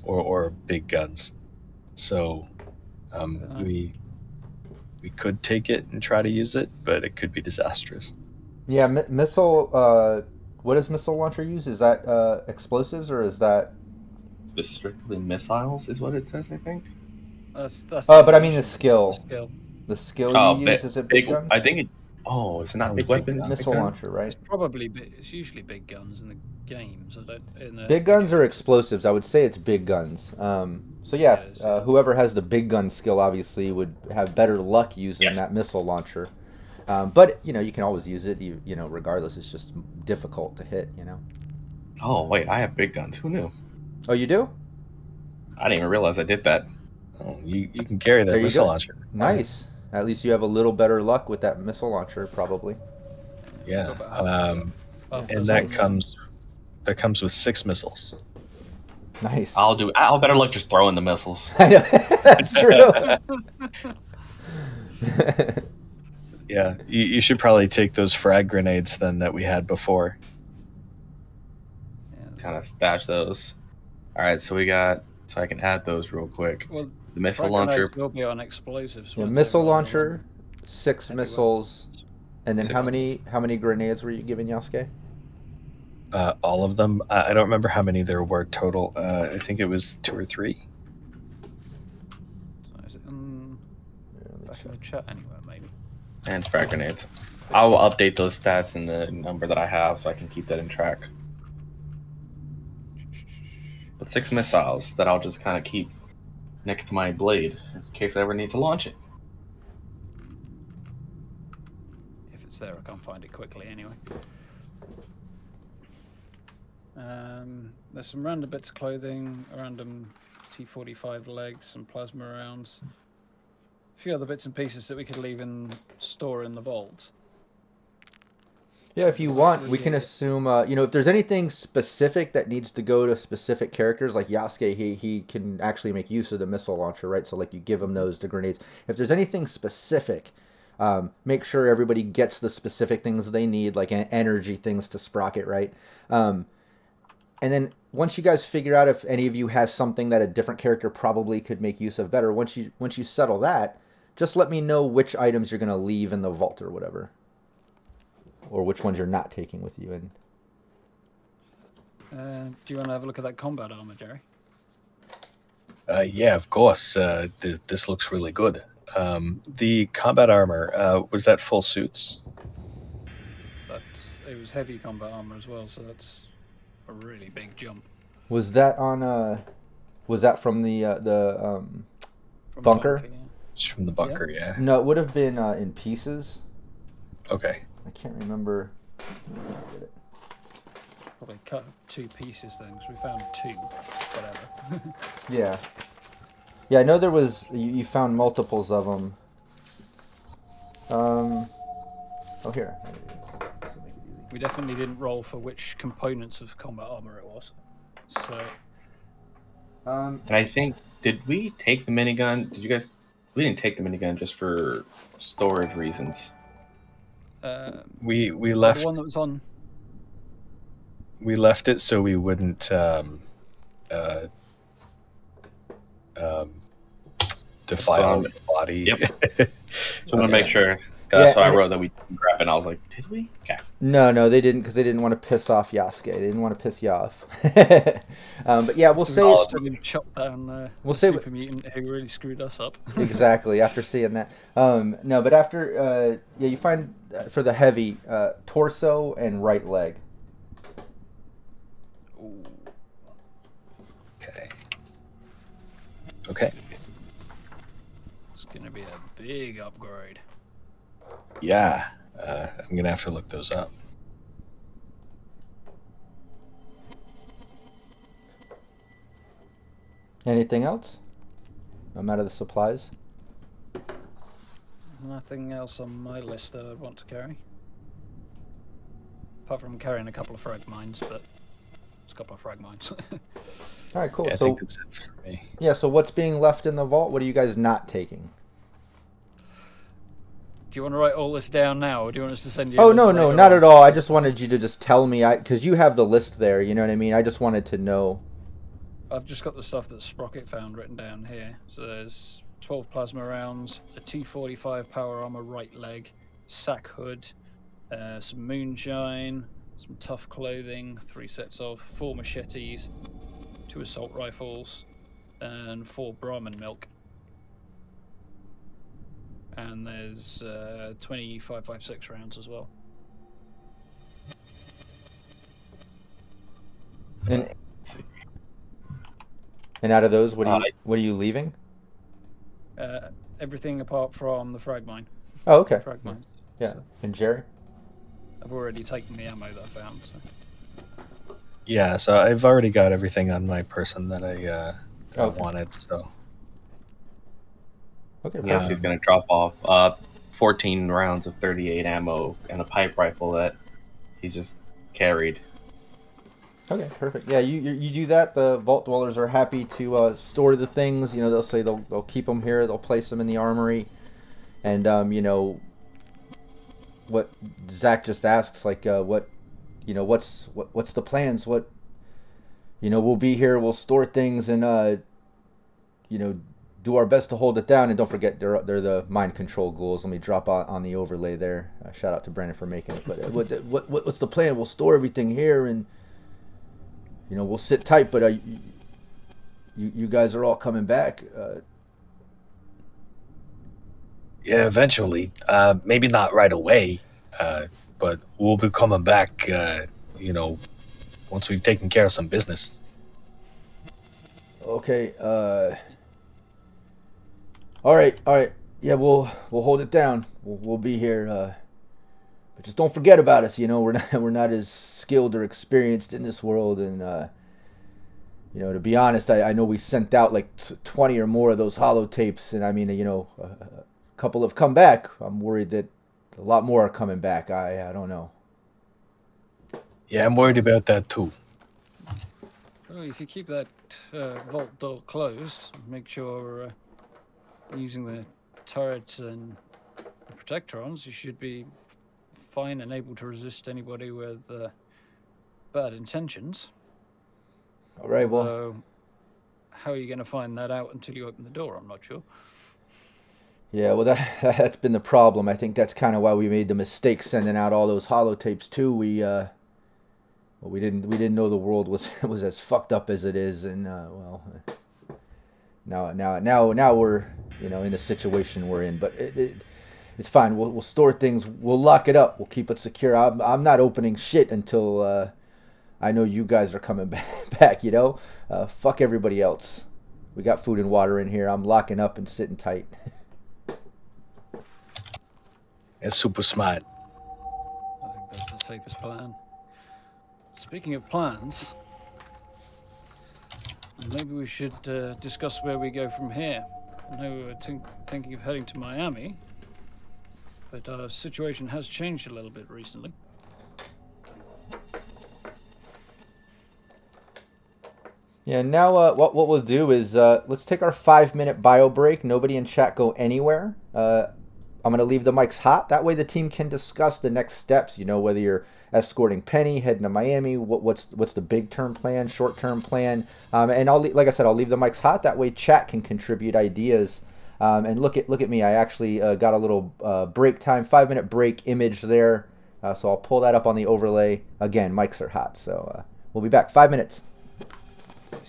or big guns, so we could take it and try to use it, but it could be disastrous. Yeah, missile. What does missile launcher use? Is that explosives or is that? It's strictly missiles, is what it says, I think. That's but I mean the skill. The skill. You use, is it big guns? I think it. Oh, is it not big weapon? Missile launcher, right? It's usually big guns in the games. Big guns or explosives? I would say it's big guns. So yeah, whoever has the big gun skill obviously would have better luck using that missile launcher. But you can always use it. Regardless, it's just difficult to hit. Oh wait, I have big guns. Who knew? Oh, you do? I didn't even realize I did that. Oh, you can carry that missile launcher. Nice. At least you have a little better luck with that missile launcher, probably. Yeah. And that comes with 6 missiles. Nice. I'll better luck just throwing the missiles. I know. That's true. Yeah, you should probably take those frag grenades then that we had before. Kind of stash those. All right, so I can add those real quick. Well, the missile launcher will be on explosives. Yeah, missile launcher, 6 missiles, and then how many grenades were you giving Yasuke? All of them. I don't remember how many there were total. I think it was 2 or 3. So is it back in the chat anywhere, maybe? and frag grenades. I'll update those stats in the number that I have so I can keep that in track. But 6 missiles that I'll just kind of keep next to my blade in case I ever need to launch it. If it's there, I can't find it quickly anyway. There's some random bits of clothing, a random T-45 legs, some plasma rounds. A few other bits and pieces that we could leave in store in the vault. Yeah, if you want, we can assume, if there's anything specific that needs to go to specific characters, like Yasuke, he can actually make use of the missile launcher, right? So, like, you give him the grenades. If there's anything specific, make sure everybody gets the specific things they need, like energy things to Sprocket, right? And then once you guys figure out if any of you has something that a different character probably could make use of better, once you settle that, just let me know which items you're going to leave in the vault or whatever. or which ones you're not taking with you. And Do you want to have a look at that combat armor, Jerry? Yeah, of course. This looks really good. The combat armor, was that full suits? It was heavy combat armor as well, so that's a really big jump. was that on? Was that from the From bunker? yeah. It's from the bunker, yeah. No, it would have been in pieces. Okay. I can't remember. Probably cut 2 pieces then, because we found 2. Whatever. Yeah. Yeah, I know there was. You found multiples of them. Oh, here. There it is. This will make it easy. We definitely didn't roll for which components of combat armor it was. So And I think, did we take the minigun? Did you guys? We didn't take the minigun just for storage reasons. We the left one that was on. we left it so we wouldn't defile the body. Yep. So I'm gonna make sure. Yeah, That's why I and- wrote that we grab it. And I was like, did we? Okay. No, they didn't, because they didn't want to piss off Yasuke. They didn't want to piss you off. But yeah, we'll say it's Chop down We'll the say super mutant who really screwed us up. exactly after seeing that. No, but after yeah, you find for the heavy torso and right leg. Ooh. Okay. Okay. It's gonna be a big upgrade. Yeah. I'm gonna have to look those up. Anything else? I'm out of the supplies. Nothing else on my list that I'd want to carry. Apart from carrying a couple of frag mines, but it's a couple of frag mines. All right, cool. Yeah, I So think that's it for me. yeah, so what's being left in the vault? What are you guys not taking? Do you want to write all this down now, or do you want us to send you? Oh a list no, later not on? at all. I just wanted you to just tell me, because you have the list there. You know what I mean? I just wanted to know. I've just got the stuff that Sprocket found written down here. So there's 12 plasma rounds, a T45 power armor right leg, sack hood, some moonshine, some tough clothing, 3 sets of 4 machetes, 2 assault rifles, and 4 Brahmin milk. And there's 25.56 rounds as well. And out of those, what are you leaving? Everything apart from the frag mine. Oh, okay. Frag mines. Yeah. So And Jerry? I've already taken the ammo that I found. So. Yeah, so I've already got everything on my person that I Okay. wanted. So Okay. Yeah, perfect. so he's gonna drop off 14 rounds of 38 ammo and a pipe rifle that he just carried. Okay, perfect. Yeah, you do that. The vault dwellers are happy to store the things. You know, they'll say they'll keep them here. They'll place them in the armory, and you know, what Zach just asks, like, what, you know, what's the plans? What, you know, we'll be here. We'll store things and you know, do our best to hold it down. And don't forget, they're the mind control ghouls. Let me drop on the overlay there. Shout out to Brandon for making it. But what's the plan? We'll store everything here and. You know, we'll sit tight, but you guys are all coming back. yeah, eventually, maybe not right away, but we'll be coming back. You know, once we've taken care of some business. Okay. All right. Yeah, we'll hold it down. We'll be here. But just don't forget about us. You know, we're not as skilled or experienced in this world, and you know, to be honest, I know we sent out like 20 or more of those holotapes, and I mean, you know, a couple have come back. I'm worried that a lot more are coming back. I don't know. Yeah, I'm worried about that too. Well, if you keep that vault door closed, make sure using the turrets and the protectrons, you should be fine and able to resist anybody with bad intentions. All right. Well. So, how are you going to find that out until you open the door? I'm not sure. Yeah, well, that's been the problem. I think that's kind of why we made the mistake sending out all those holotapes too. Well, we didn't know the world was was as fucked up as it is, and well, now we're in the situation we're in. But it's fine. We'll store things. We'll lock it up. We'll keep it secure. I'm not opening shit until I know you guys are coming back. Fuck everybody else. We got food and water in here. I'm locking up and sitting tight. It's super smart. I think that's the safest plan. Speaking of plans, maybe we should discuss where we go from here. I know we were thinking of heading to Miami, but our situation has changed a little bit recently. Yeah, now what we'll do is let's take our 5-minute bio break. Nobody in chat go anywhere. I'm going to leave the mics hot. That way the team can discuss the next steps. Whether you're escorting Penny, heading to Miami, what's the big term plan, short term plan. And like I said, I'll leave the mics hot. That way chat can contribute ideas. And look at me. I actually got a little break time, 5-minute break image there. So I'll pull that up on the overlay. Again, mics are hot. So we'll be back. 5 minutes. Yeah,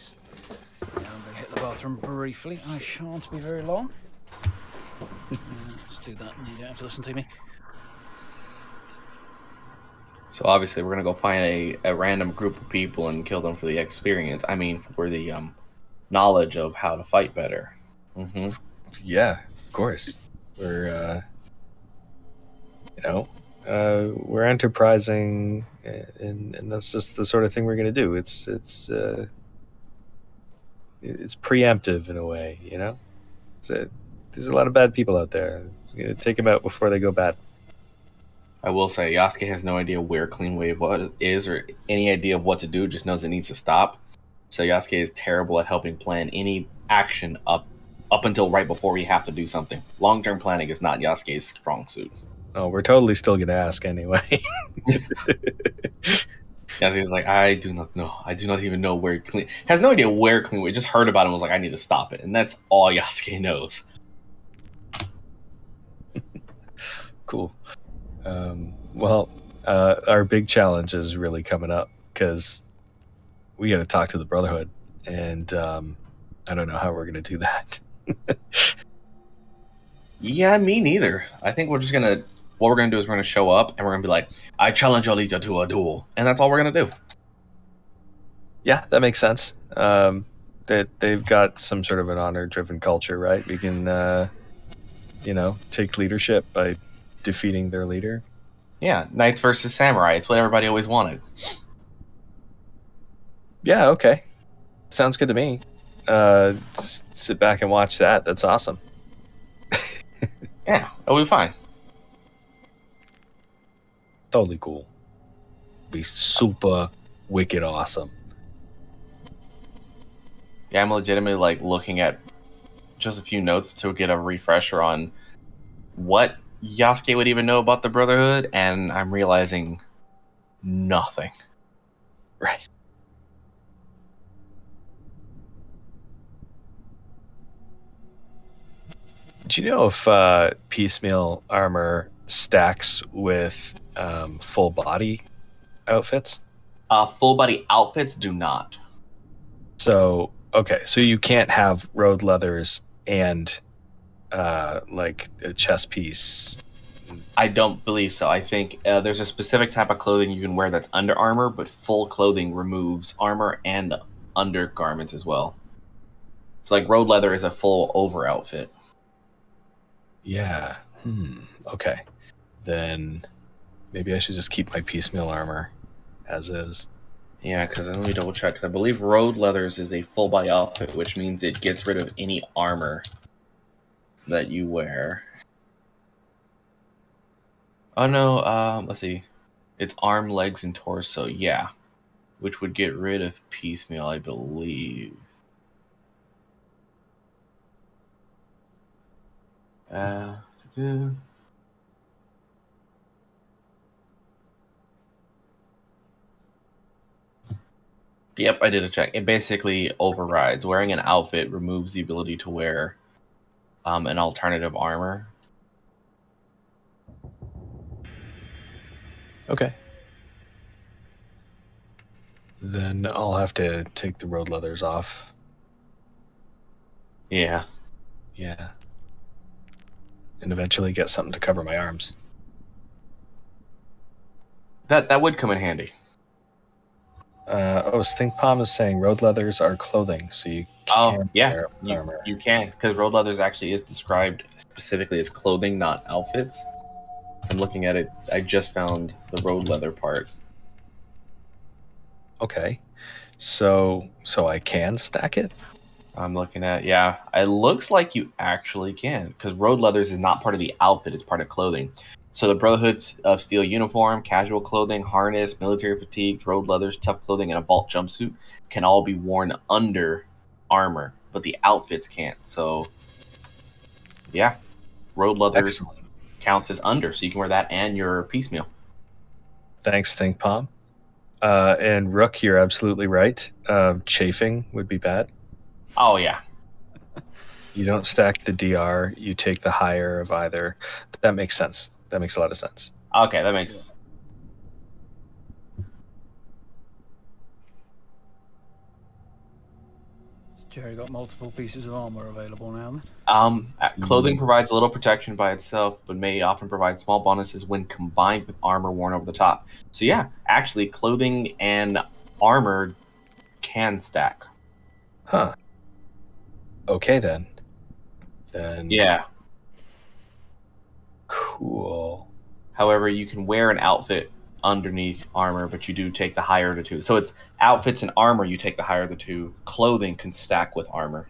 I'm going to hit the bathroom briefly. I shan't be very long. Let's do that, and you don't have to listen to me. So obviously we're gonna go find a random group of people and kill them for the experience. I mean, for the knowledge of how to fight better. Mm-hmm. Yeah, of course. We're we're enterprising, and that's just the sort of thing we're gonna do. It's preemptive in a way, there's a lot of bad people out there. You take them out before they go bad. I will say, Yasuke has no idea where Clean Wave is or any idea of what to do, just knows it needs to stop. So Yasuke is terrible at helping plan any action up until right before we have to do something. Long-term planning is not Yasuke's strong suit. Oh, we're totally still going to ask anyway. Yasuke's like, I do not know. I do not even know where has no idea where Clean Wave. Just heard about it and was like, I need to stop it. And that's all Yasuke knows. Cool. Our big challenge is really coming up because we got to talk to the Brotherhood, and I don't know how we're going to do that. Yeah, me neither. I think what we're gonna do is we're gonna show up and we're gonna be like, I challenge Alita to a duel, and that's all we're gonna do. Yeah, that makes sense. That they've got some sort of an honor-driven culture, right? We can, take leadership by defeating their leader. Yeah, knights versus samurai. It's what everybody always wanted. Yeah, okay. Sounds good to me. Just sit back and watch that. That's awesome. Yeah, it'll be fine. Totally cool. Be super wicked awesome. Yeah, I'm legitimately looking at just a few notes to get a refresher on what Yasuke would even know about the Brotherhood, and I'm realizing nothing. Right. Do you know if piecemeal armor stacks with full body outfits? Full body outfits do not. So you can't have road leathers and a chest piece. I don't believe so. I think there's a specific type of clothing you can wear that's under armor, but full clothing removes armor and undergarments as well. So road leather is a full over outfit. Yeah. Okay. Then maybe I should just keep my piecemeal armor as is. Yeah, because let me double check. Because I believe road leathers is a full body outfit, which means it gets rid of any armor that you wear. Oh no, let's see. It's arm, legs, and torso. Yeah, which would get rid of piecemeal, I believe. Yep, I did a check. It basically overrides. Wearing an outfit removes the ability to wear an alternative armor. Okay. Then I'll have to take the road leathers off. Yeah. Yeah. And eventually get something to cover my arms. That would come in handy. Stink Palm is saying road leathers are clothing, so you can wear armor. You can, because road leathers actually is described specifically as clothing, not outfits. I'm looking at it. I just found the road leather part. Okay. So I can stack it? I'm looking at, it looks like you actually can, because road leathers is not part of the outfit, it's part of clothing. So the Brotherhood of Steel uniform, casual clothing, harness, military fatigues, road leathers, tough clothing, and a vault jumpsuit can all be worn under armor, but the outfits can't. So, yeah, road leathers counts as under, so you can wear that and your piecemeal. Thanks, Stink Palm. And Rook, you're absolutely right. Chafing would be bad. Oh, yeah. You don't stack the DR, you take the higher of either. That makes sense. That makes a lot of sense. Okay, that makes... Jerry got multiple pieces of armor available now then? Clothing provides a little protection by itself, but may often provide small bonuses when combined with armor worn over the top. So yeah, actually, clothing and armor can stack. Huh. Okay, then. Yeah. Cool. However, you can wear an outfit underneath armor, but you do take the higher of the two. So it's outfits and armor, you take the higher of the two. Clothing can stack with armor.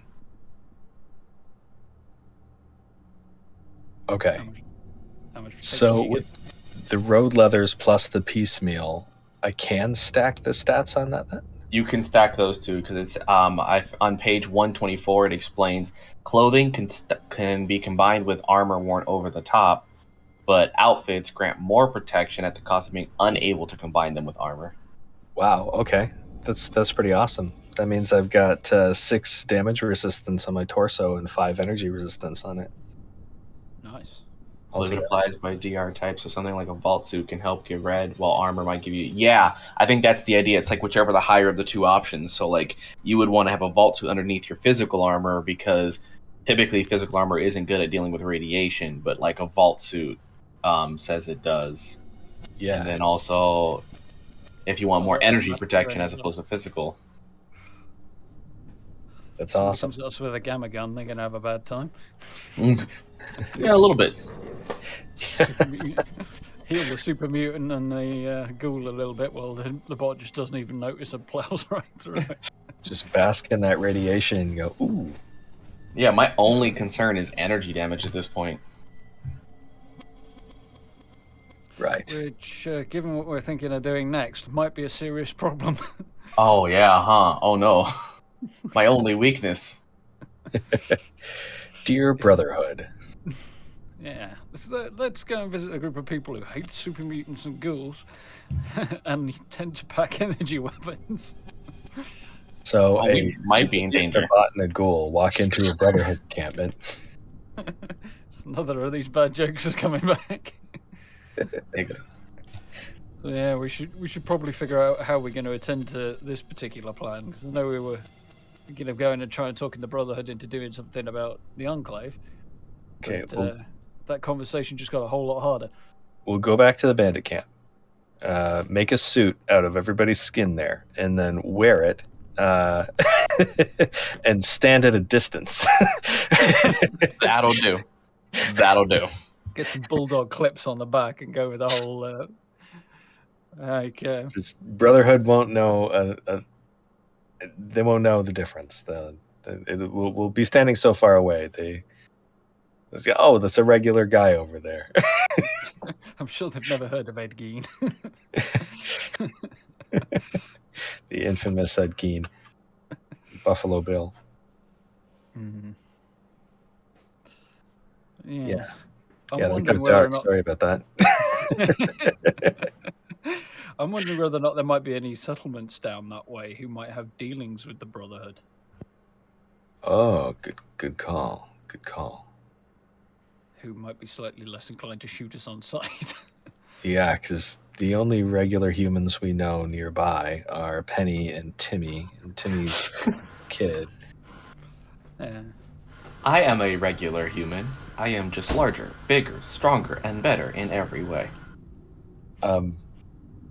Okay. How much So with the road leathers plus the piecemeal, I can stack the stats on that then? You can stack those two, because it's on page 124 it explains clothing can be combined with armor worn over the top, but outfits grant more protection at the cost of being unable to combine them with armor. Wow, okay. That's pretty awesome. That means I've got 6 damage resistance on my torso and 5 energy resistance on it. Nice. It applies by DR type, so something like a vault suit can help give red, while armor might give you... Yeah, I think that's the idea. It's like whichever the higher of the two options. So, like, you would want to have a vault suit underneath your physical armor, because typically physical armor isn't good at dealing with radiation, but, like, a vault suit says it does. Yeah. And then also, if you want more energy protection as opposed to physical. That's Somebody awesome. comes to us with a gamma gun, they're going to have a bad time. Yeah, a little bit. Heal the super mutant and the ghoul a little bit while the bot just doesn't even notice and plows right through it. Just bask in that radiation and go, ooh. Yeah, my only concern is energy damage at this point. Right. Which, given what we're thinking of doing next, might be a serious problem. Oh, yeah, huh? Oh, no. My only weakness. Dear Brotherhood. Yeah. Let's go and visit a group of people who hate super mutants and ghouls and tend to pack energy weapons. So we might be in danger. A bot and a ghoul walk into a Brotherhood encampment. Another of these bad jokes is coming back. Thanks. So yeah, we should probably figure out how we're going to attend to this particular plan, because I know we were thinking of going and trying to talk in the Brotherhood into doing something about the Enclave. Okay. But, that conversation just got a whole lot harder. We'll go back to the bandit camp. Make a suit out of everybody's skin there, and then wear it, and stand at a distance. That'll do. That'll do. Get some bulldog clips on the back and go with the whole. Brotherhood won't know. They won't know the difference. We'll be standing so far away. Oh, that's a regular guy over there. I'm sure they've never heard of Ed Gein. The infamous Ed Gein. Buffalo Bill. Mm-hmm. Yeah. I'm that got dark. Sorry about that. I'm wondering whether or not there might be any settlements down that way who might have dealings with the Brotherhood. Oh, good call. Good call. who might be slightly less inclined to shoot us on sight. Yeah, because the only regular humans we know nearby are Penny and Timmy, and Timmy's kid. Yeah. I am a regular human. I am just larger, bigger, stronger, and better in every way.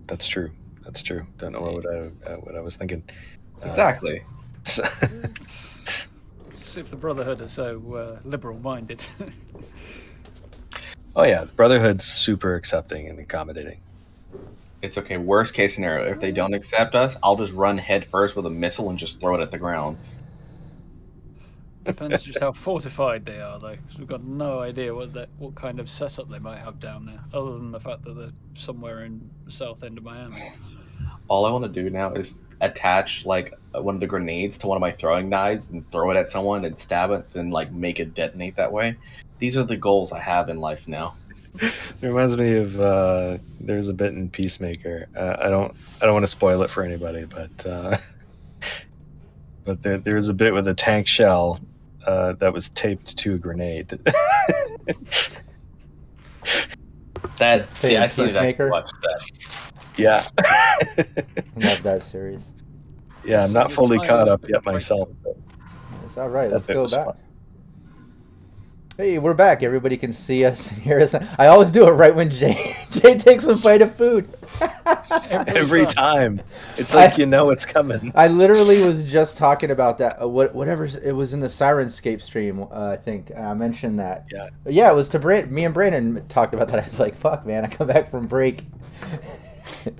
That's true. That's true. Don't know what I was thinking. Exactly. See if the Brotherhood are so liberal-minded. Oh yeah, the Brotherhood's super accepting and accommodating. It's okay. Worst case scenario, if they don't accept us, I'll just run head first with a missile and just throw it at the ground. Depends just how fortified they are, though, because we've got no idea what kind of setup they might have down there, other than the fact that they're somewhere in the south end of Miami. All I want to do now is attach like one of the grenades to one of my throwing knives and throw it at someone and stab it, then like make it detonate that way. These are the goals I have in life now. It reminds me of there's a bit in Peacemaker. I don't want to spoil it for anybody, but there's a bit with a tank shell that was taped to a grenade. That see, I seen it. I Peacemaker? watched that. Yeah. Love that series. Yeah, I'm not fully caught up yet myself. It's all right. That Let's bit go was back. fun. Hey, we're back. Everybody can see us and hear us. I always do it right when Jay takes a bite of food. Every time. It's like you know it's coming. I literally was just talking about that. Whatever it was in the Sirenscape stream, I think I mentioned that. Yeah. Yeah, it was to me and Brandon talked about that. I was like, "Fuck, man! I come back from break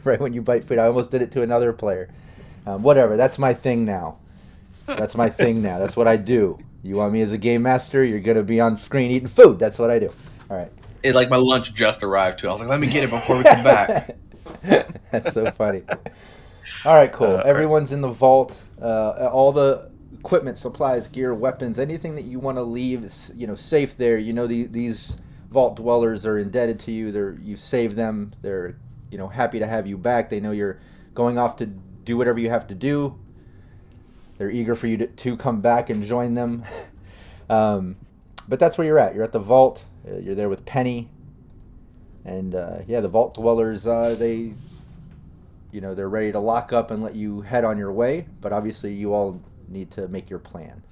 right when you bite food." I almost did it to another player. Whatever. That's my thing now. That's my thing now. That's what I do. You want me as a game master? You're gonna be on screen eating food. That's what I do. All right. It like my lunch just arrived too. I was like, let me get it before we come back. That's so funny. All right, cool. Everyone's in the vault. All the equipment, supplies, gear, weapons, anything that you want to leave, safe there. You know, these vault dwellers are indebted to you. You saved them. They're, happy to have you back. They know you're going off to do whatever you have to do. They're eager for you to come back and join them. But that's where you're at. You're at the vault. You're there with Penny. And the vault dwellers, they're ready to lock up and let you head on your way. But obviously you all need to make your plan.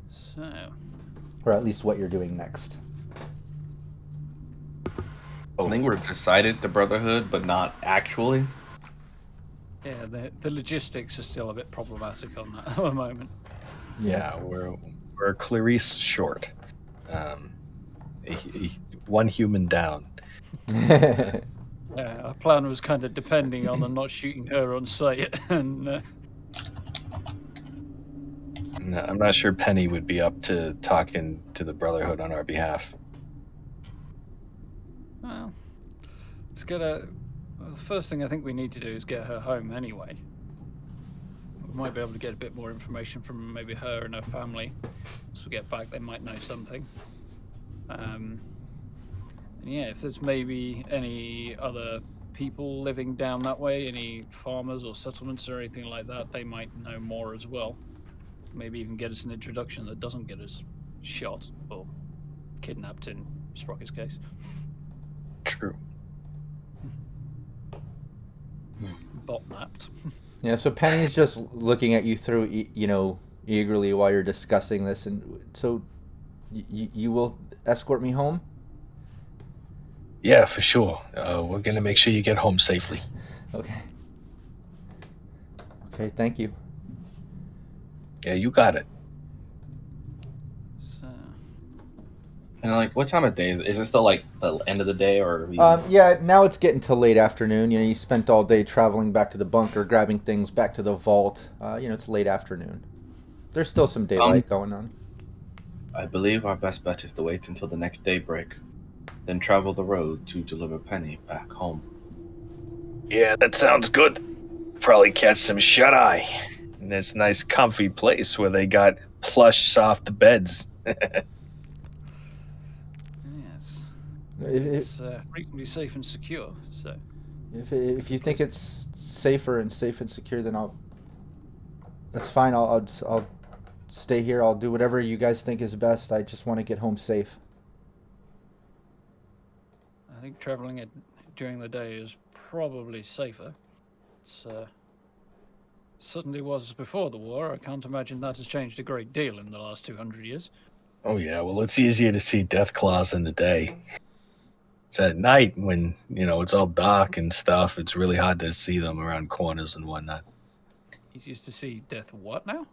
So, or at least what you're doing next. I think we're decided the Brotherhood, but not actually. yeah, the logistics are still a bit problematic on that at the moment. Yeah, we're Clarice short. One human down. Our plan was kind of depending on them not shooting her on sight, and No, I'm not sure Penny would be up to talking to the Brotherhood on our behalf. well, let's get the first thing I think we need to do is get her home anyway. We might be able to get a bit more information from maybe her and her family. Once we get back, they might know something. And yeah, if there's maybe any other people living down that way, any farmers or settlements or anything like that, they might know more as well. Maybe even get us an introduction that doesn't get us shot or kidnapped in Sprocket's case. True. Botnapped. Yeah, so Penny's just looking at you through, eagerly while you're discussing this. And so you will escort me home? Yeah, for sure. We're going to make sure you get home safely. Okay. Okay, thank you. Yeah, you got it. So, And what time of day is it? Is it still like the end of the day or? Yeah, now it's getting to late afternoon. You spent all day traveling back to the bunker, grabbing things back to the vault. It's late afternoon. There's still some daylight going on. I believe our best bet is to wait until the next daybreak, then travel the road to deliver Penny back home. Yeah, that sounds good. Probably catch some shut-eye in this nice comfy place where they got plush, soft beds. yes. If, It's frequently safe and secure, so... if you think it's safer and safe and secure, then that's fine. I'll stay here. I'll do whatever you guys think is best. I just want to get home safe. I think traveling during the day is probably safer. It's certainly was before the war. I can't imagine that has changed a great deal in the last 200 years. Oh yeah, well it's easier to see death claws in the day. It's at night when, it's all dark and stuff. It's really hard to see them around corners and whatnot. He's used to see death what now?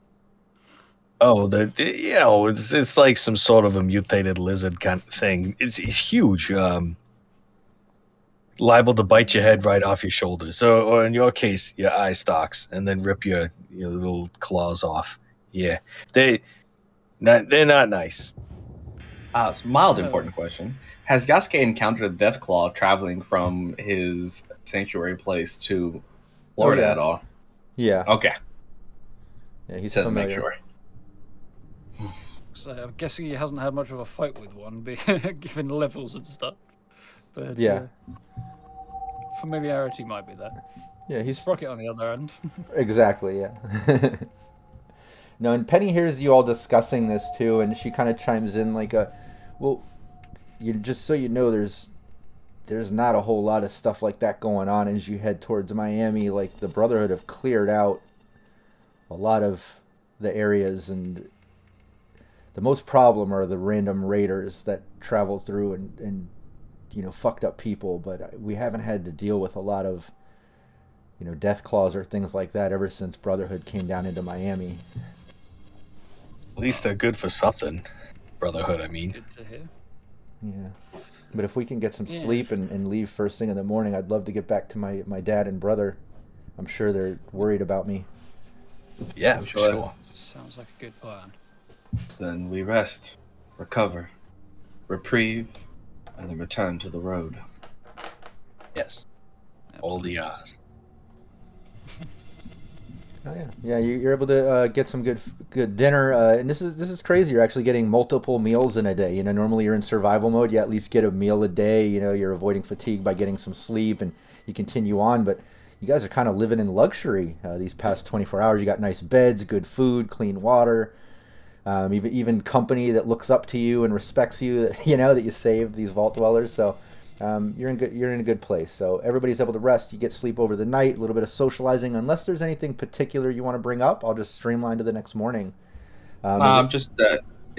Oh, it's like some sort of a mutated lizard kind of thing. It's huge. Liable to bite your head right off your shoulder. So, or in your case, your eye stalks, and then rip your little claws off. Yeah, they're not nice. Mild important question. Has Yasuke encountered a death claw traveling from his sanctuary place to Florida at all? Yeah. Okay. Yeah, he's Said to familiar. make sure. So I'm guessing he hasn't had much of a fight with one, given levels and stuff. But Yeah. Familiarity might be there. Yeah, he's Sprocket on the other end. exactly, yeah. No, and Penny hears you all discussing this too, and she kind of chimes in like well, just so you know, there's not a whole lot of stuff like that going on as you head towards Miami. Like the Brotherhood have cleared out a lot of the areas, and the most problem are the random raiders that travel through and fucked up people. But we haven't had to deal with a lot of death claws or things like that ever since Brotherhood came down into Miami. At least they're good for something. Brotherhood, I mean. Good to hear. Yeah. But if we can get some sleep and leave first thing in the morning, I'd love to get back to my dad and brother. I'm sure they're worried about me. Yeah, for sure. Sounds like a good plan. Then we rest, recover, reprieve, and then return to the road. Yes. All the odds. Oh yeah, yeah. You're able to get some good dinner, and this is crazy. You're actually getting multiple meals in a day. Normally you're in survival mode. You at least get a meal a day. You're avoiding fatigue by getting some sleep, and you continue on. But you guys are kind of living in luxury these past 24 hours. You got nice beds, good food, clean water, even company that looks up to you and respects you. That that you saved these vault dwellers. So. You're in a good place. So everybody's able to rest. You get sleep over the night, a little bit of socializing. Unless there's anything particular you want to bring up, I'll just streamline to the next morning. It's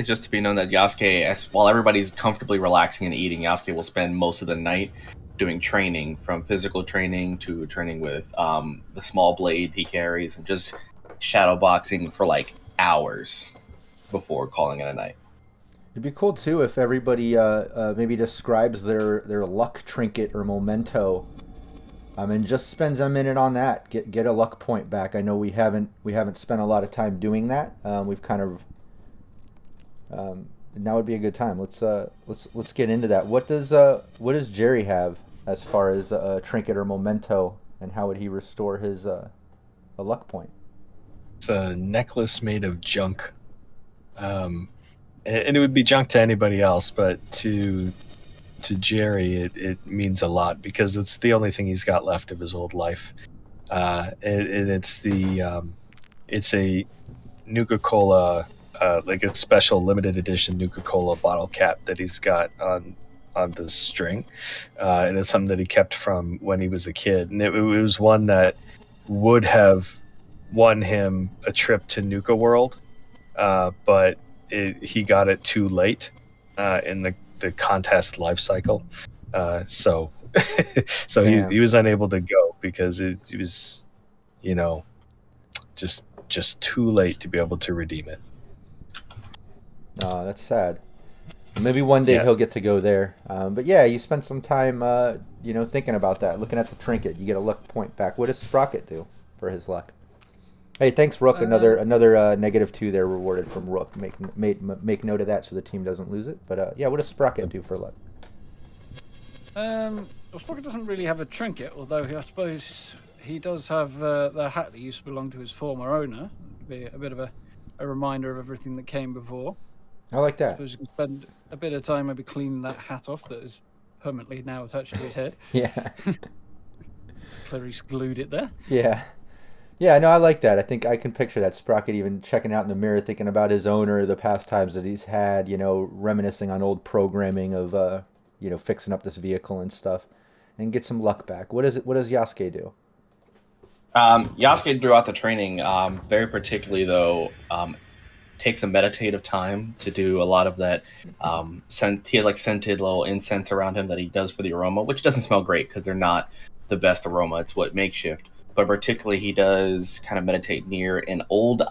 just to be known that Yasuke, while everybody's comfortably relaxing and eating, Yasuke will spend most of the night doing training, from physical training to training with the small blade he carries, and just shadow boxing for like hours before calling it a night. It'd be cool too if everybody maybe describes their luck trinket or memento, and just spends a minute on that. Get a luck point back. I know we haven't spent a lot of time doing that. We've kind of now would be a good time. Let's get into that. What does Jerry have as far as a trinket or memento, and how would he restore his a luck point? It's a necklace made of junk. And it would be junk to anybody else, but to Jerry, it means a lot because it's the only thing he's got left of his old life. And it's a Nuka-Cola, like a special limited edition Nuka-Cola bottle cap that he's got on the string. And it's something that he kept from when he was a kid. And it was one that would have won him a trip to Nuka World, but he got it too late in the contest life cycle, so he was unable to go because it was just too late to be able to redeem it. Oh, that's sad. Maybe one day he'll get to go there. But yeah, you spend some time thinking about that, looking at the trinket. You get a luck point back. What does Sprocket do for his luck? Hey, thanks, Rook. Another -2 there rewarded from Rook. Make note of that so the team doesn't lose it. But yeah, what does Sprocket do for luck? Well, Sprocket doesn't really have a trinket, although I suppose he does have the hat that used to belong to his former owner. Be a bit of a reminder of everything that came before. I like that. I suppose you can spend a bit of time maybe cleaning that hat off that is permanently now attached to his head. Yeah. Clearly he's glued it there. Yeah. Yeah, no, I like that. I think I can picture that Sprocket even checking out in the mirror, thinking about his owner, the past times that he's had, reminiscing on old programming of, fixing up this vehicle and stuff, and get some luck back. What does Yasuke do? Yasuke throughout the training, very particularly though, takes a meditative time to do a lot of that. He has like scented little incense around him that he does for the aroma, which doesn't smell great because they're not the best aroma. It's what makeshift. But particularly, he does kind of meditate near an old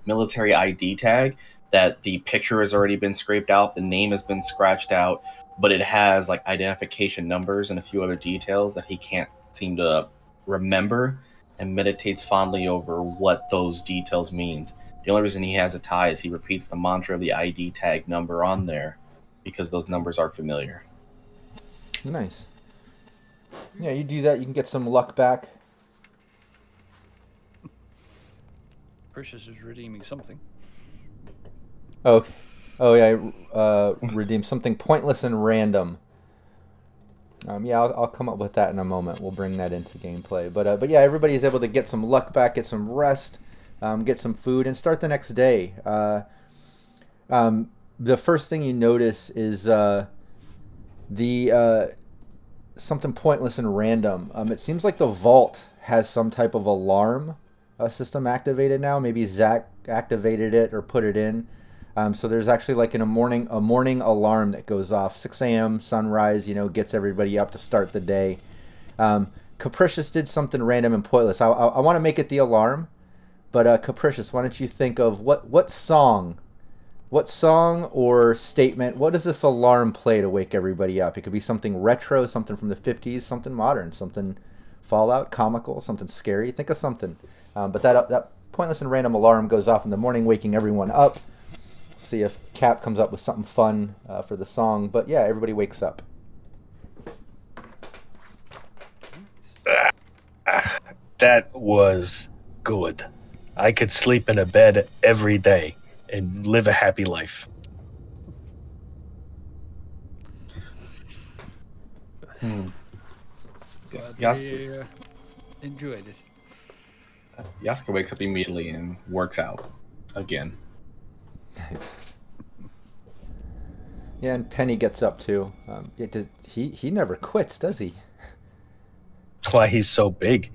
military ID tag that the picture has already been scraped out, the name has been scratched out, but it has like identification numbers and a few other details that he can't seem to remember, and meditates fondly over what those details means. The only reason he has a tie is he repeats the mantra of the ID tag number on there because those numbers are familiar. Nice. Yeah, you do that, you can get some luck back. Precious is redeeming something. Oh, yeah, redeem something pointless and random. Yeah, I'll come up with that in a moment. We'll bring that into gameplay. But yeah, everybody's able to get some luck back, get some rest, get some food, and start the next day. The first thing you notice is the something pointless and random. It seems like the vault has some type of alarm system activated now. Maybe Zach activated it or put it in. So there's actually like a morning alarm that goes off 6 a.m. sunrise. Gets everybody up to start the day. Capricious did something random and pointless. I want to make it the alarm, but Capricious, why don't you think of what song or statement? What does this alarm play to wake everybody up? It could be something retro, something from the 50s, something modern, something Fallout, comical, something scary. Think of something. But that pointless and random alarm goes off in the morning, waking everyone up. See if Cap comes up with something fun for the song. But yeah, everybody wakes up. That was good. I could sleep in a bed every day and live a happy life. Yasuke enjoyed it. Yasuke wakes up immediately and works out again. Yeah, and Penny gets up too. He never quits, does he? Why, he's so big.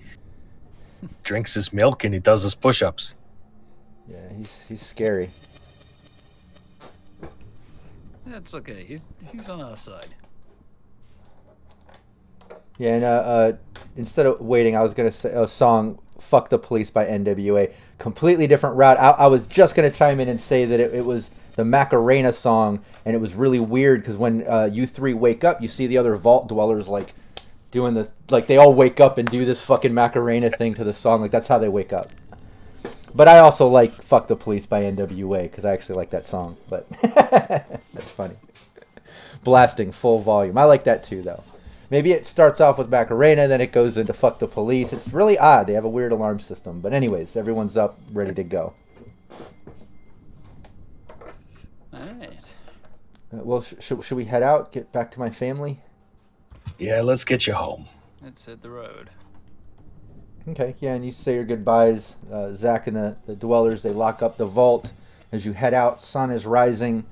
Drinks his milk and he does his push-ups. Yeah, he's scary. That's okay. He's on our side. Yeah, and instead of waiting, I was gonna say a song "Fuck the Police" by NWA. Completely different route. I was just gonna chime in and say that it was the Macarena song, and it was really weird because when you three wake up, you see the other vault dwellers doing they all wake up and do this fucking Macarena thing to the song. Like that's how they wake up. But I also like "Fuck the Police" by NWA because I actually like that song. But that's funny. Blasting full volume. I like that too, though. Maybe it starts off with Macarena, then it goes into "Fuck the Police." It's really odd. They have a weird alarm system. But anyways, everyone's up, ready to go. All right. Well, should we head out? Get back to my family? Yeah, let's get you home. Let's hit the road. Okay, yeah, and you say your goodbyes. Zach and the dwellers, they lock up the vault. As you head out, sun is rising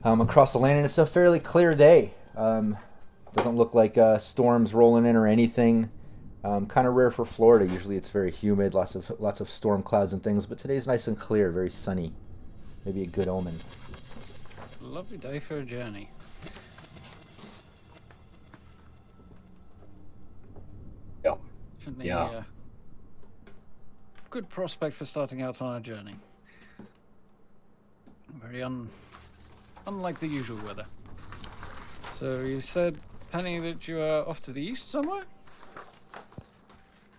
across the land, and it's a fairly clear day. Doesn't look like storms rolling in or anything. Kind of rare for Florida. Usually it's very humid, lots of storm clouds and things, but today's nice and clear, very sunny. Maybe a good omen. Lovely day for a journey. Yeah. Good prospect for starting out on a journey. Very unlike the usual weather. So you said, Penny, that you are off to the east somewhere?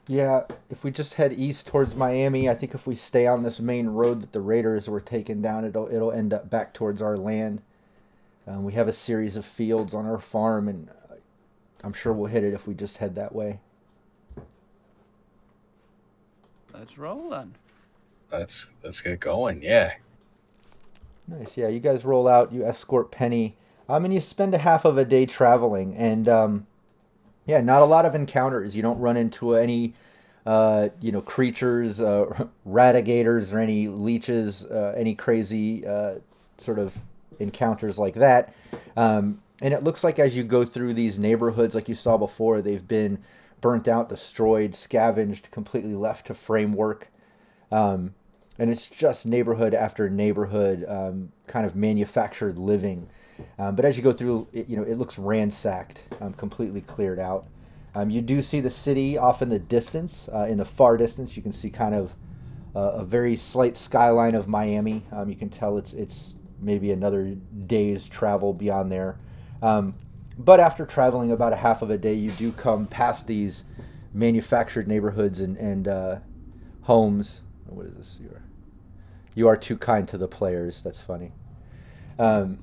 Yeah, if we just head east towards Miami, I think if we stay on this main road that the raiders were taking down, it'll end up back towards our land. We have a series of fields on our farm, and I'm sure we'll hit it if we just head that way. Let's roll then. Let's get going, yeah. Nice, yeah. You guys roll out, you escort Penny, and you spend a half of a day traveling, and yeah, not a lot of encounters. You don't run into any creatures, radigators, or any leeches, any crazy sort of encounters like that. And it looks like as you go through these neighborhoods, like you saw before, they've been burnt out, destroyed, scavenged, completely left to framework. And it's just neighborhood after neighborhood, kind of manufactured living. But as you go through, it looks ransacked, completely cleared out. You do see the city off in the distance. In the far distance, you can see kind of a very slight skyline of Miami. You can tell it's maybe another day's travel beyond there. But after traveling about a half of a day, you do come past these manufactured neighborhoods and homes. What is this? You are too kind to the players. That's funny. You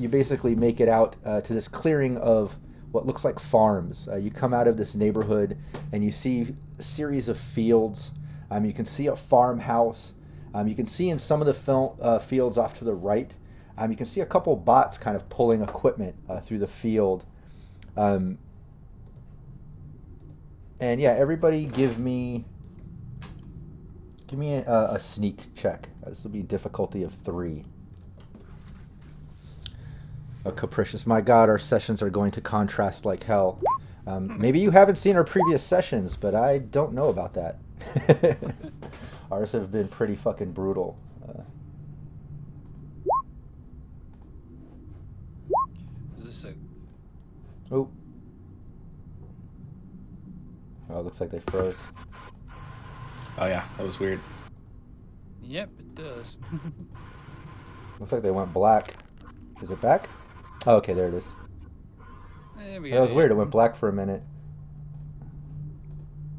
basically make it out to this clearing of what looks like farms. You come out of this neighborhood and you see a series of fields. You can see a farmhouse. You can see in some of the fields off to the right, you can see a couple bots kind of pulling equipment through the field. And yeah, everybody give me a sneak check. This will be difficulty of 3. Capricious. My God, our sessions are going to contrast like hell. Maybe you haven't seen our previous sessions, but I don't know about that. Ours have been pretty fucking brutal. Is this so? Oh, it looks like they froze. Oh yeah, that was weird. Yep, it does. Looks like they went black. Is it back? Oh, okay, there it is. There we That go. was weird. It went black for a minute.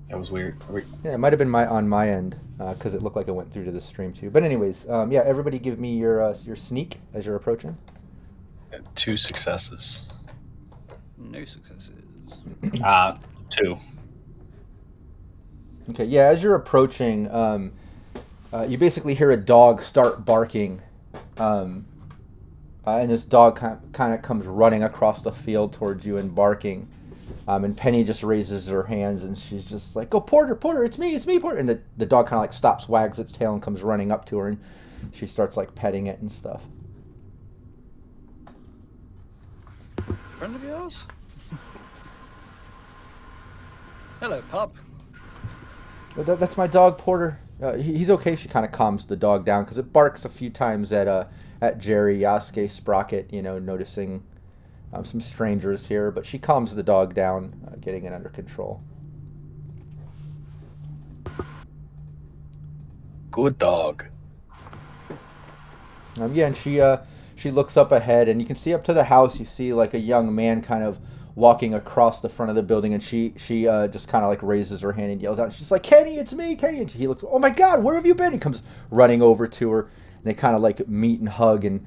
That was weird. Yeah, it might have been on my end because it looked like it went through to the stream too. But anyways, yeah, everybody give me your sneak as you're approaching. 2 successes. No successes. 2. Okay, yeah, as you're approaching, you basically hear a dog start barking, and this dog kind of comes running across the field towards you and barking. And Penny just raises her hands and she's just like, "Oh, Porter, it's me, Porter!" And the dog kind of like stops, wags its tail, and comes running up to her, and she starts like petting it and stuff. Friend of yours? Hello, pup. That's my dog, Porter. He's okay. She kind of calms the dog down because it barks a few times at Jerry, Yasuke, Sprocket, noticing some strangers here. But she calms the dog down, getting it under control. Good dog. Yeah, and she looks up ahead, and you can see up to the house. You see like a young man kind of walking across the front of the building, and she just kind of like raises her hand and yells out. She's like, "Kenny, it's me, Kenny!" And he looks, "Oh my God, where have you been?" He comes running over to her, and they kind of like meet and hug, and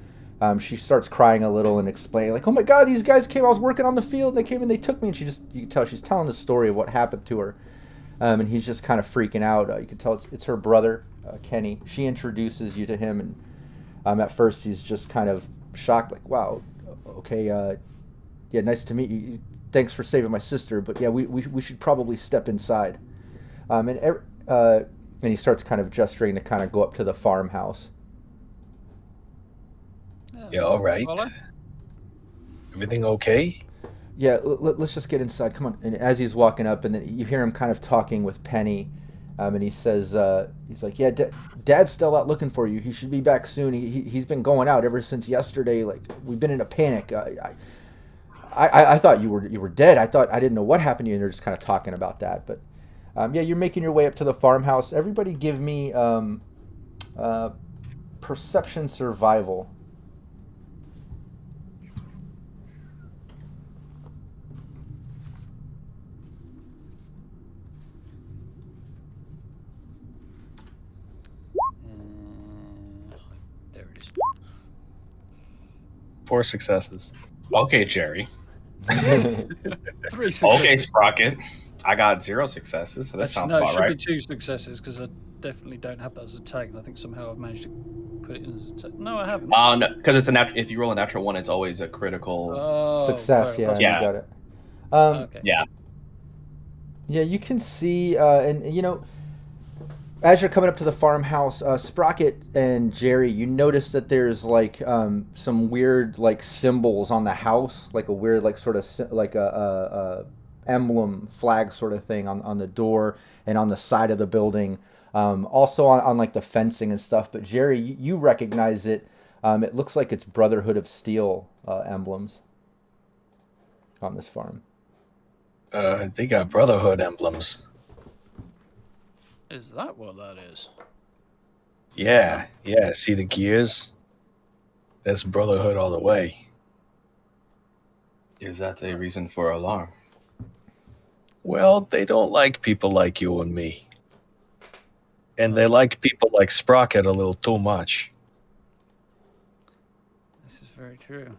she starts crying a little and explaining like, "Oh my God, these guys came. I was working on the field. They came and they took me." And you can tell she's telling the story of what happened to her, and he's just kind of freaking out. You can tell it's her brother, Kenny. She introduces you to him, and at first he's just kind of shocked, like, "Wow, okay, yeah, nice to meet you. Thanks for saving my sister, but yeah, we should probably step inside." And he starts kind of gesturing to kind of go up to the farmhouse. Yeah, all right. Everything okay? Yeah, let's just get inside. Come on. And as he's walking up, and then you hear him kind of talking with Penny, and he says, he's like, "Yeah, Dad's still out looking for you. He should be back soon. He's been going out ever since yesterday. Like, we've been in a panic. I thought you were dead. I didn't know what happened to you." And they're just kind of talking about that. But yeah, you're making your way up to the farmhouse. Everybody, give me perception survival. There it is. 4 successes. Okay, Jerry. 3 successes. Okay, Sprocket. I got 0 successes, so that sounds No, it about should right. be 2 successes because I definitely don't have that as a tag, and I think somehow I've managed to put it in as a tag. No, I haven't. No, because it's if you roll a natural 1, it's always a critical. Oh, Success, fair enough. yeah, Yeah. you got it. Okay. Yeah. Yeah, you can see, and you know, as you're coming up to the farmhouse, Sprocket and Jerry, you notice that there's like some weird like symbols on the house, like a weird like sort of like a emblem flag sort of thing on the door and on the side of the building, also on like the fencing and stuff. But Jerry, you recognize it. It looks like it's Brotherhood of Steel emblems on this farm. They got Brotherhood emblems. Is that what that is? Yeah. See the gears? That's Brotherhood all the way. Is that a reason for alarm? Well, they don't like people like you and me. And they like people like Sprocket a little too much. This is very true.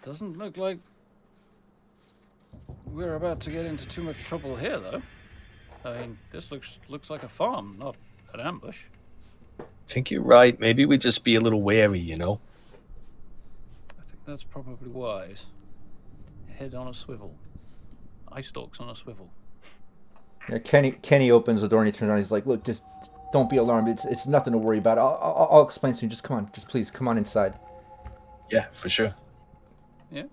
Doesn't look like we're about to get into too much trouble here, though. I mean, this looks like a farm, not an ambush. I think you're right. Maybe we just be a little wary, you know? I think that's probably wise. Head on a swivel. Eye stalks on a swivel. Yeah, Kenny opens the door and he turns around. He's like, "Look, just don't be alarmed. It's nothing to worry about. I'll explain to you. Just come on. Just please come on inside." Yeah, for sure. Yeah.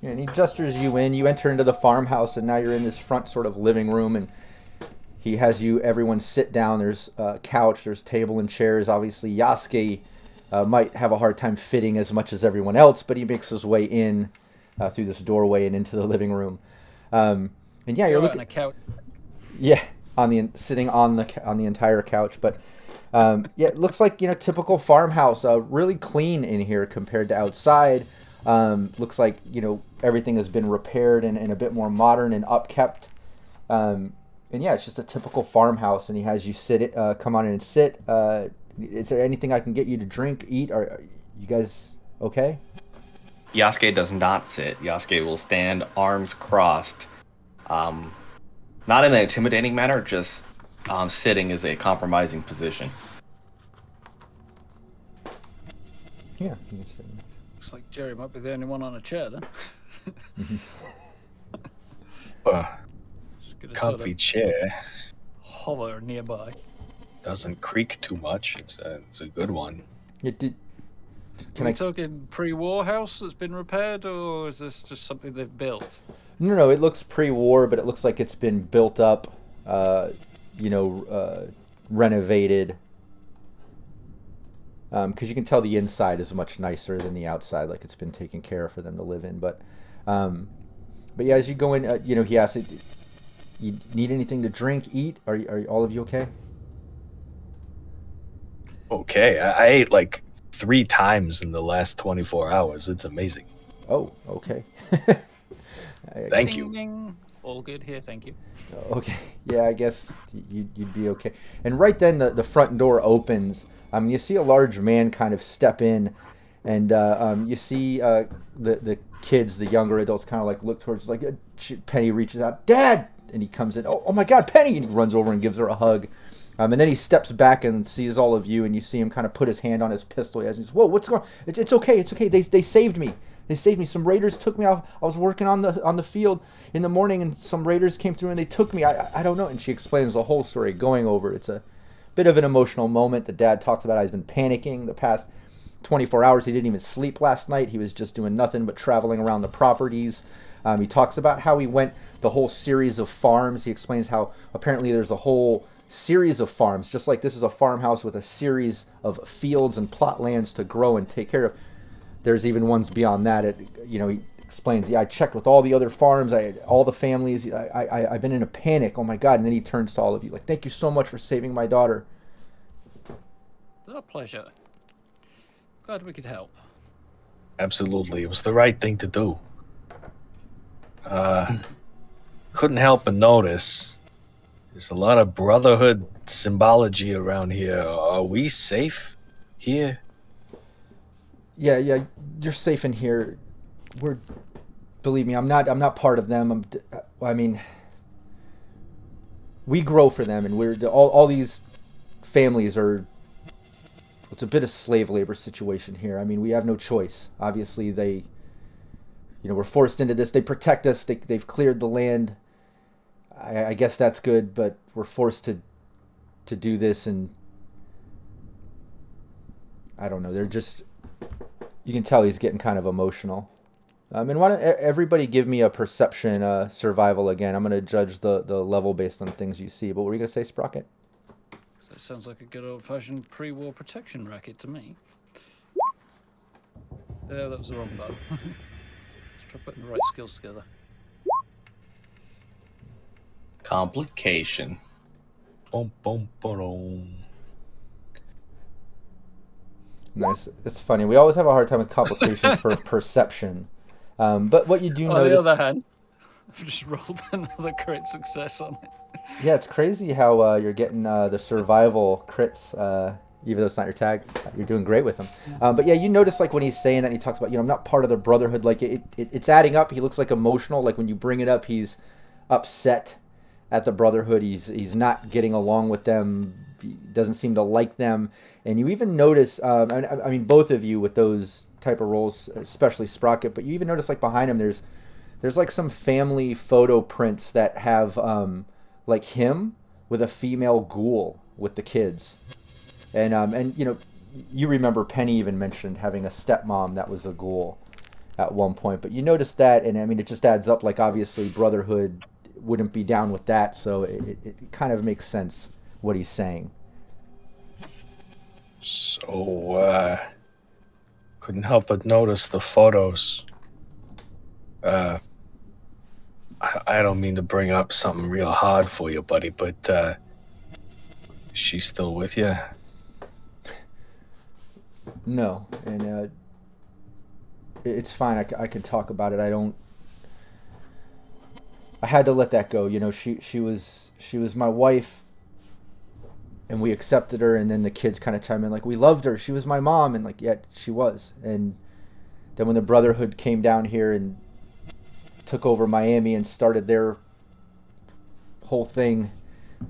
Yeah, and he gestures you in. You enter into the farmhouse, and now you're in this front sort of living room, and he has everyone sit down. There's a couch, there's table and chairs. Obviously, Yasuke might have a hard time fitting as much as everyone else, but he makes his way in through this doorway and into the living room. And yeah, you're looking on a couch. Yeah, sitting on the entire couch. But yeah, it looks like typical farmhouse. Really clean in here compared to outside. Looks like everything has been repaired and a bit more modern and upkept. And yeah, it's just a typical farmhouse. And he has you come on in and sit. Is there anything I can get you to drink, eat? Are you guys okay? Yasuke does not sit. Yasuke will stand, arms crossed. Not in an intimidating manner, just sitting is a compromising position. Yeah, you can sit. Looks like Jerry might be the only one on a chair then. Just gonna Comfy sort of chair. hover nearby. Doesn't creak too much. It's a good one. Yeah, Are we talking pre-war house that's been repaired, or is this just something they've built? No, it looks pre-war, but it looks like it's been built up, renovated. Because you can tell the inside is much nicer than the outside, like it's been taken care of for them to live in. But yeah, as you go in, he asks, "You need anything to drink, eat? Are all of you okay?" Okay, I ate like 3 times in the last 24 hours. It's amazing. Oh, okay. Thank Ding, you. ding. All good here, thank you. Okay, yeah, I guess you'd be okay. And right then, the front door opens. You see a large man kind of step in, and you see the kids, the younger adults, kind of like look towards. Like Penny reaches out, "Dad!" And he comes in. Oh my God, Penny! And he runs over and gives her a hug. And then he steps back and sees all of you, and you see him kind of put his hand on his pistol. He says, "Whoa, what's going on? It's okay, it's okay. They saved me. They saved me. Some raiders took me off. I was working on the field in the morning, and some raiders came through and they took me. I don't know." And she explains the whole story, going over. It's a bit of an emotional moment. The dad talks about how he's been panicking the past 24 hours. He didn't even sleep last night. He was just doing nothing but traveling around the properties. He talks about how he went the whole series of farms. He explains how apparently there's a whole series of farms, just like this is a farmhouse with a series of fields and plot lands to grow and take care of. There's even ones beyond that. He explains, "Yeah, I checked with all the other farms, all the families. I've been in a panic. Oh my God!" And then he turns to all of you, like, "Thank you so much for saving my daughter." Our pleasure. Glad we could help. Absolutely. It was the right thing to do. Couldn't help but notice there's a lot of Brotherhood symbology around here. Are we safe here? Yeah, you're safe in here. Believe me, I'm not part of them. We grow for them, and all these families are. It's a bit of slave labor situation here. I mean, we have no choice. Obviously, we're forced into this. They protect us. They've cleared the land, I guess that's good, but we're forced to do this, and I don't know. They're just, you can tell he's getting kind of emotional. And why don't everybody give me a perception survival again? I'm going to judge the level based on things you see. But what were you going to say, Sprocket? That sounds like a good old-fashioned pre-war protection racket to me. Yeah, that was the wrong button. Let's try putting the right skills together. Complication. Boom, boom, boom. Nice. It's funny. We always have a hard time with complications for perception. But what you do notice... On the other hand, I've just rolled another crit success on it. Yeah, it's crazy how you're getting the survival crits, even though it's not your tag. You're doing great with them. But yeah, you notice like when he's saying that, he talks about, I'm not part of the Brotherhood. Like it's adding up. He looks like emotional. Like when you bring it up, he's upset at the Brotherhood. He's not getting along with them. He doesn't seem to like them. And you even notice, I mean, both of you with those type of roles, especially Sprocket, but you even notice like behind him, there's like some family photo prints that have like him with a female ghoul with the kids. And you remember Penny even mentioned having a stepmom that was a ghoul at one point. But you notice that, and I mean, it just adds up. Like, obviously, Brotherhood wouldn't be down with that, so it kind of makes sense what he's saying. So, couldn't help but notice the photos. I don't mean to bring up something real hard for you, buddy, but she's still with you? No, and it's fine. I can talk about it. I had to let that go. She was my wife, and we accepted her. And then the kids kind of chime in like, we loved her. She was my mom, and like, yeah, she was. And then when the Brotherhood came down here and took over Miami and started their whole thing,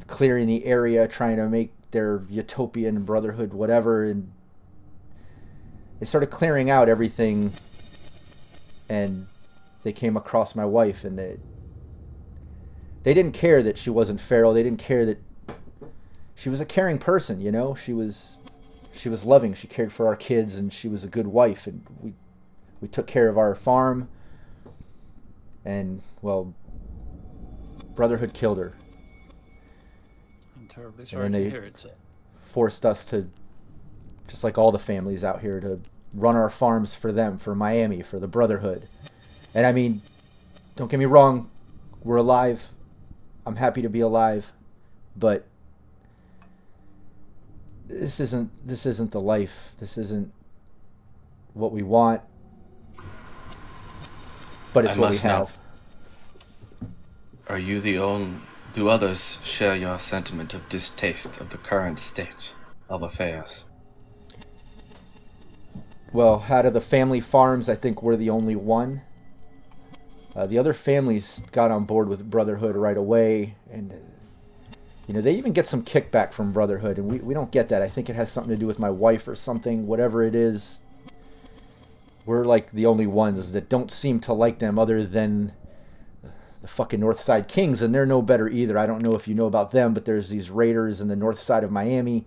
clearing the area, trying to make their utopian Brotherhood whatever, and they started clearing out everything, and they came across my wife, and they didn't care that she wasn't feral. They didn't care that she was a caring person. She was loving. She cared for our kids, and she was a good wife, and we took care of our farm. And, well, Brotherhood killed her. I'm terribly sorry to hear it, sir. Forced us to, just like all the families out here, to run our farms for them, for Miami, for the Brotherhood. And I mean, don't get me wrong, we're alive. I'm happy to be alive. But this isn't the life. This isn't what we want. But it's what we have. Are you the only... Do others share your sentiment of distaste of the current state of affairs? Well, out of the family farms, I think we're the only one. The other families got on board with Brotherhood right away, and they even get some kickback from Brotherhood, and we don't get that. I think it has something to do with my wife or something, whatever it is. We're like the only ones that don't seem to like them other than the fucking Northside Kings, and they're no better either. I don't know if you know about them, but there's these raiders in the north side of Miami.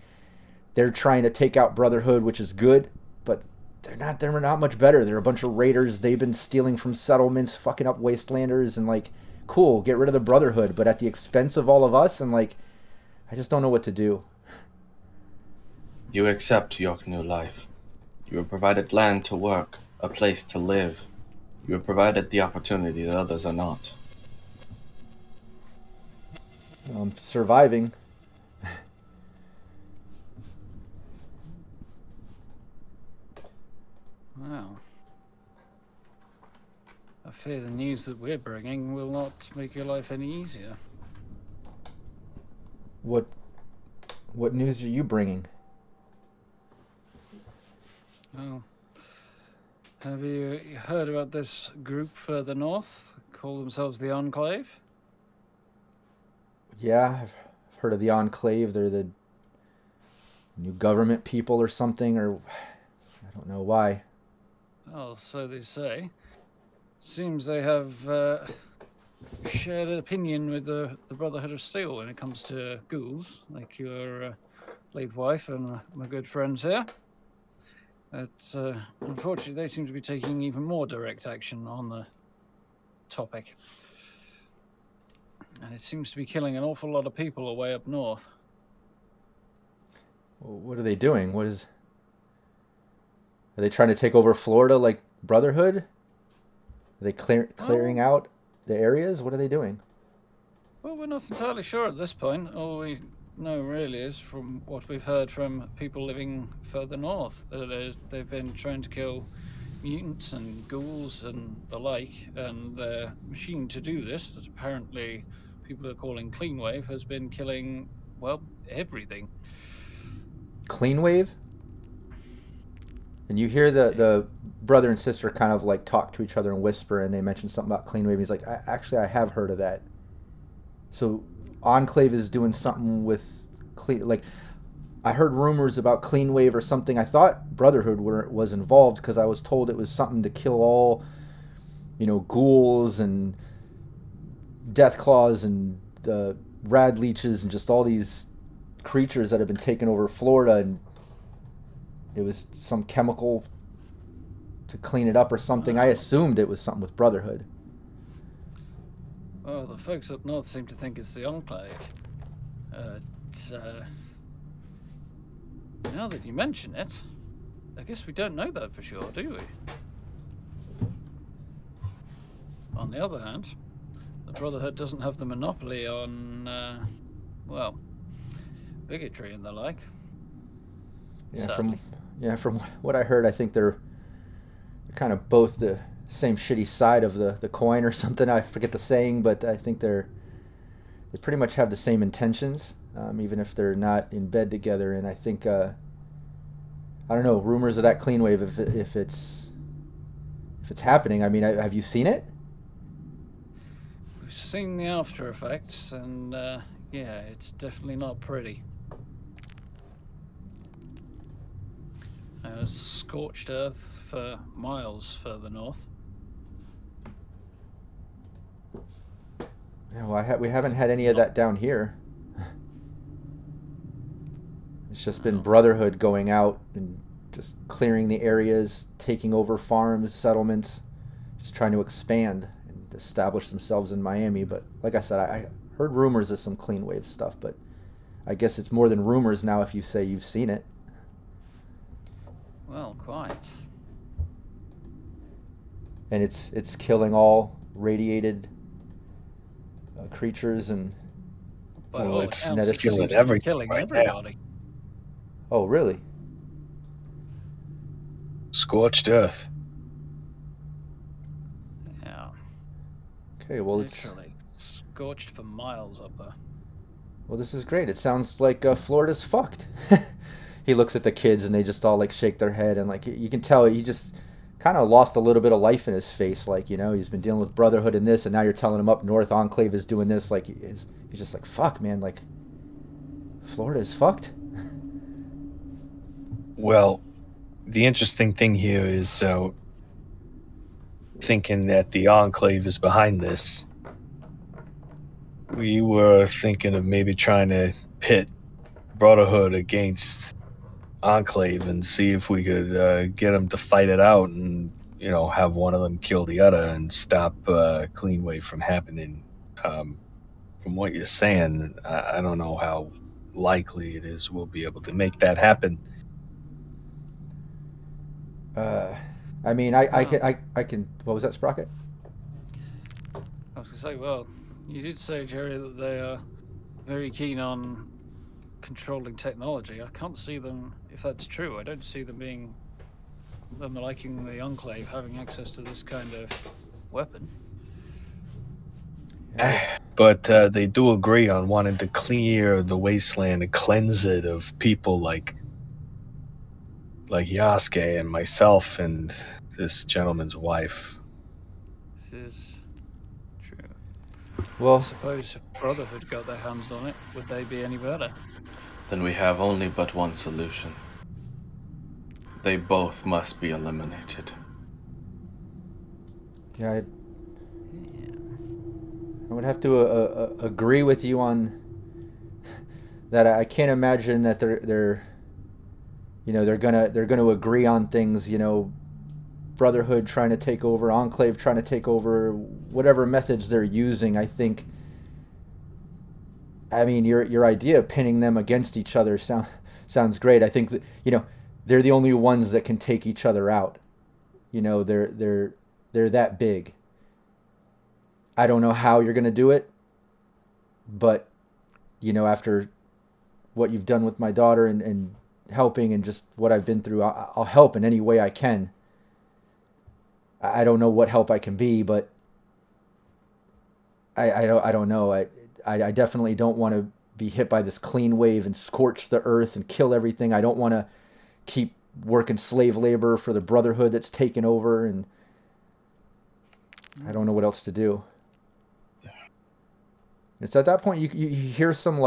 They're trying to take out Brotherhood, which is good, but they're not much better. They're a bunch of raiders. They've been stealing from settlements, fucking up Wastelanders, and like, cool, get rid of the Brotherhood, but at the expense of all of us, and like, I just don't know what to do. You accept your new life. You are provided land to work, a place to live. You are provided the opportunity that others are not. I'm surviving. Wow. I fear the news that we're bringing will not make your life any easier. What news are you bringing? Oh. Have you heard about this group further north? Call themselves the Enclave? Yeah, I've heard of the Enclave. They're the new government people or something, or I don't know why. Well, so they say. Seems they have shared opinion with the Brotherhood of Steel when it comes to ghouls, like your late wife and my good friends here. But unfortunately, they seem to be taking even more direct action on the topic. And it seems to be killing an awful lot of people away up north. What are they doing? Are they trying to take over Florida like Brotherhood? Are they clearing out the areas? What are they doing? Well, we're not entirely sure at this point. All we know really is from what we've heard from people living further north. They've been trying to kill mutants and ghouls and the like, and the machine to do this, that apparently people are calling Clean Wave, has been killing, well, everything. Clean Wave? And you hear the brother and sister kind of like talk to each other and whisper, and they mention something about Clean Wave. He's like, I have heard of that. So Enclave is doing something with clean. Like, I heard rumors about Clean Wave or something. I thought Brotherhood was involved because I was told it was something to kill all, ghouls and death claws and rad leeches and just all these creatures that have been taking over Florida, and it was some chemical to clean it up or something. I assumed it was something with Brotherhood. Well, the folks up north seem to think it's the Enclave. Now that you mention it, I guess we don't know that for sure, do we? On the other hand, the Brotherhood doesn't have the monopoly on, bigotry and the like. Yeah, from what I heard, I think they're kind of both the same shitty side of the coin or something. I forget the saying, but I think they pretty much have the same intentions, even if they're not in bed together. And I think I don't know, rumors of that Clean Wave, if it's happening. I mean, have you seen it? We've seen the after effects, and yeah, it's definitely not pretty. Scorched earth for miles further north. Yeah, well, we haven't had any of that down here. It's just been Brotherhood going out and just clearing the areas, taking over farms, settlements, just trying to expand and establish themselves in Miami. But like I said, I heard rumors of some Clean Wave stuff, but I guess it's more than rumors now if you say you've seen it. Well, quite. And it's killing all radiated creatures and. Well, it's killing everybody. Oh, really? Scorched earth. Yeah. Okay, well, literally scorched for miles up there. Well, this is great. It sounds like Florida's fucked. He looks at the kids and they just all like shake their head, and like you can tell he just kind of lost a little bit of life in his face. Like, he's been dealing with Brotherhood and this, and now you're telling him up north Enclave is doing this. Like, he's just like, fuck, man. Like, Florida is fucked. Well, the interesting thing here is thinking that the Enclave is behind this. We were thinking of maybe trying to pit Brotherhood against Enclave and see if we could get them to fight it out and, have one of them kill the other and stop Clean Wave from happening. From what you're saying, I don't know how likely it is we'll be able to make that happen. I mean, I can. What was that, Sprocket? I was going to say, well, you did say, Jerry, that they are very keen on controlling technology. I can't see them, if that's true, I don't see them liking the Enclave having access to this kind of weapon. But they do agree on wanting to clear the wasteland and cleanse it of people like Yasuke and myself and this gentleman's wife. This is true. Well, I suppose if Brotherhood got their hands on it, would they be any better? Then we have only but one solution. They both must be eliminated. Yeah, would have to agree with you on that. I can't imagine that they're gonna agree on things. Brotherhood trying to take over, Enclave trying to take over, whatever methods they're using. I think. I mean, your idea of pinning them against each other sounds great. I think that they're the only ones that can take each other out. They're that big. I don't know how you're gonna do it, but after what you've done with my daughter and helping and just what I've been through, I'll help in any way I can. I don't know what help I can be, but I don't know. I definitely don't want to be hit by this clean wave and scorch the earth and kill everything. I don't want to keep working slave labor for the Brotherhood that's taken over, and I don't know what else to do. It's at that point you hear some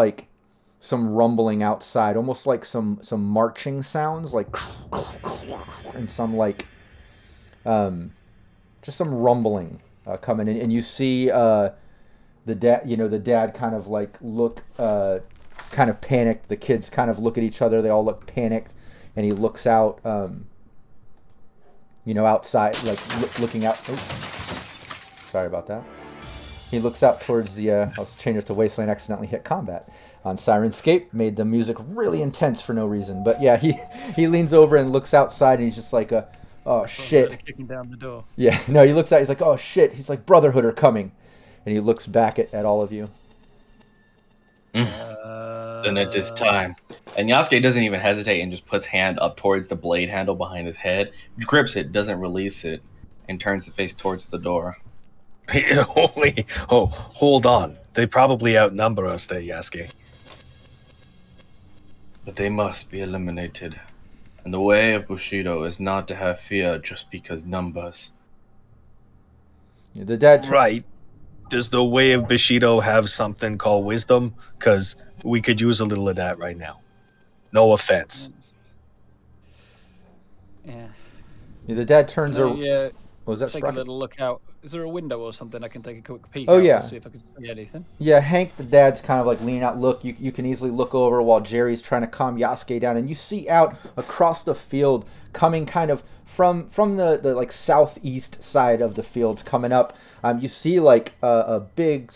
rumbling outside, almost like some marching sounds, like, and some just some rumbling coming in, and you see the dad kind of look kind of panicked. The kids kind of look at each other. They all look panicked, and he looks out outside, looking out. Oh, sorry about that. He looks out towards the, I'll change it to Wasteland, accidentally hit combat on Sirenscape, made the music really intense for no reason. But yeah, he leans over and looks outside, and he's just like, oh shit. Kicking down the door. Yeah, no, he looks out, he's like, oh shit. He's like, Brotherhood are coming. And he looks back at all of you. Then it is time. And Yasuke doesn't even hesitate and just puts hand up towards the blade handle behind his head, grips it, doesn't release it, and turns the face towards the door. Hold on. They probably outnumber us there, Yasuke. But they must be eliminated. And the way of Bushido is not to have fear just because numbers. Yeah, the dad... Right. Does the way of Bushido have something called wisdom? Because we could use a little of that right now. No offense. Yeah. The dad turns around. Yeah. What was that, Take Sprocket? a little look out. Is there a window or something I can take a quick peek Oh, out yeah. and see if I can see anything? Yeah, Hank, the dad's kind of leaning out. Look, you can easily look over while Jerry's trying to calm Yasuke down, and you see out across the field, coming kind of from the southeast side of the fields, coming up. You see a big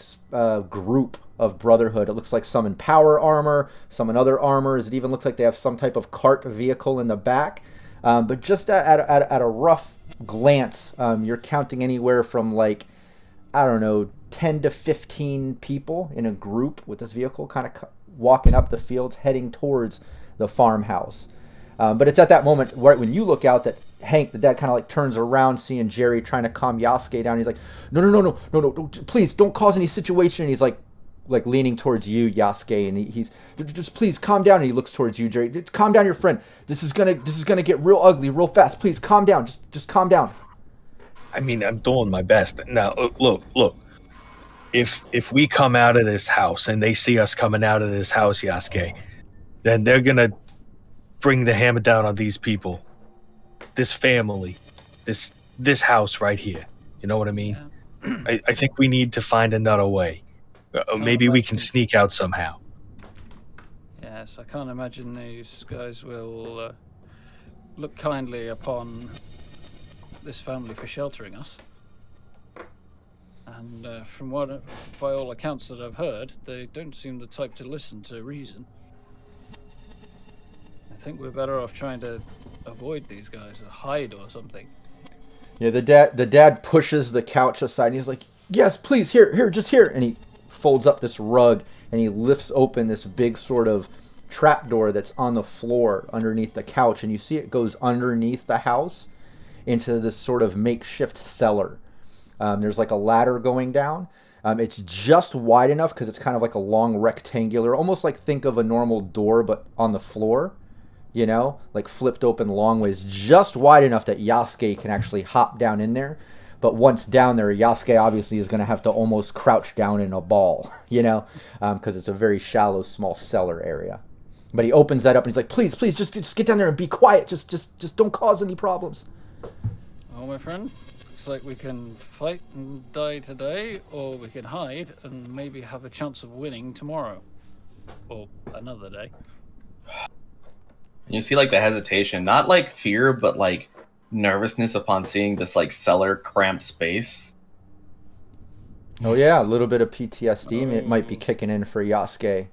group of Brotherhood. It looks like some in power armor, some in other armors. It even looks like they have some type of cart vehicle in the back. But just at a rough glance, you're counting anywhere from 10 to 15 people in a group with this vehicle kind of walking up the fields heading towards the farmhouse. But it's at that moment right when you look out that Hank, the dad, kind of turns around, seeing Jerry trying to calm Yasuke down. He's like, no, please don't cause any situation. And he's like leaning towards you, Yasuke, and he's just, please calm down. And he looks towards you, Jerry. Calm down, your friend. This is gonna get real ugly real fast. Please calm down. Just calm down. I mean, I'm doing my best. Now, look. If we come out of this house and they see us coming out of this house, Yasuke, then they're gonna bring the hammer down on these people, this family, this house right here. You know what I mean? Yeah. I think we need to find another way. Maybe we can sneak out somehow. Yes, I can't imagine these guys will look kindly upon this family for sheltering us. And by all accounts that I've heard, they don't seem the type to listen to reason. I think we're better off trying to avoid these guys or hide or something. Yeah, the dad pushes the couch aside and he's like, yes, please, here, just here. And he folds up this rug and he lifts open this big sort of trapdoor that's on the floor underneath the couch, and you see it goes underneath the house into this sort of makeshift cellar. There's a ladder going down. It's just wide enough because it's kind of like a long rectangular, almost think of a normal door but on the floor, flipped open long ways, just wide enough that Yasuke can actually hop down in there. But once down there, Yasuke obviously is going to have to almost crouch down in a ball, because it's a very shallow, small cellar area. But he opens that up and he's like, please, just get down there and be quiet. Just don't cause any problems. Oh, my friend, looks like we can fight and die today, or we can hide and maybe have a chance of winning tomorrow. Or another day. And you see like the hesitation, not like fear, but like nervousness upon seeing this like cellar cramped space. Oh yeah, a little bit of PTSD it might be kicking in for Yasuke.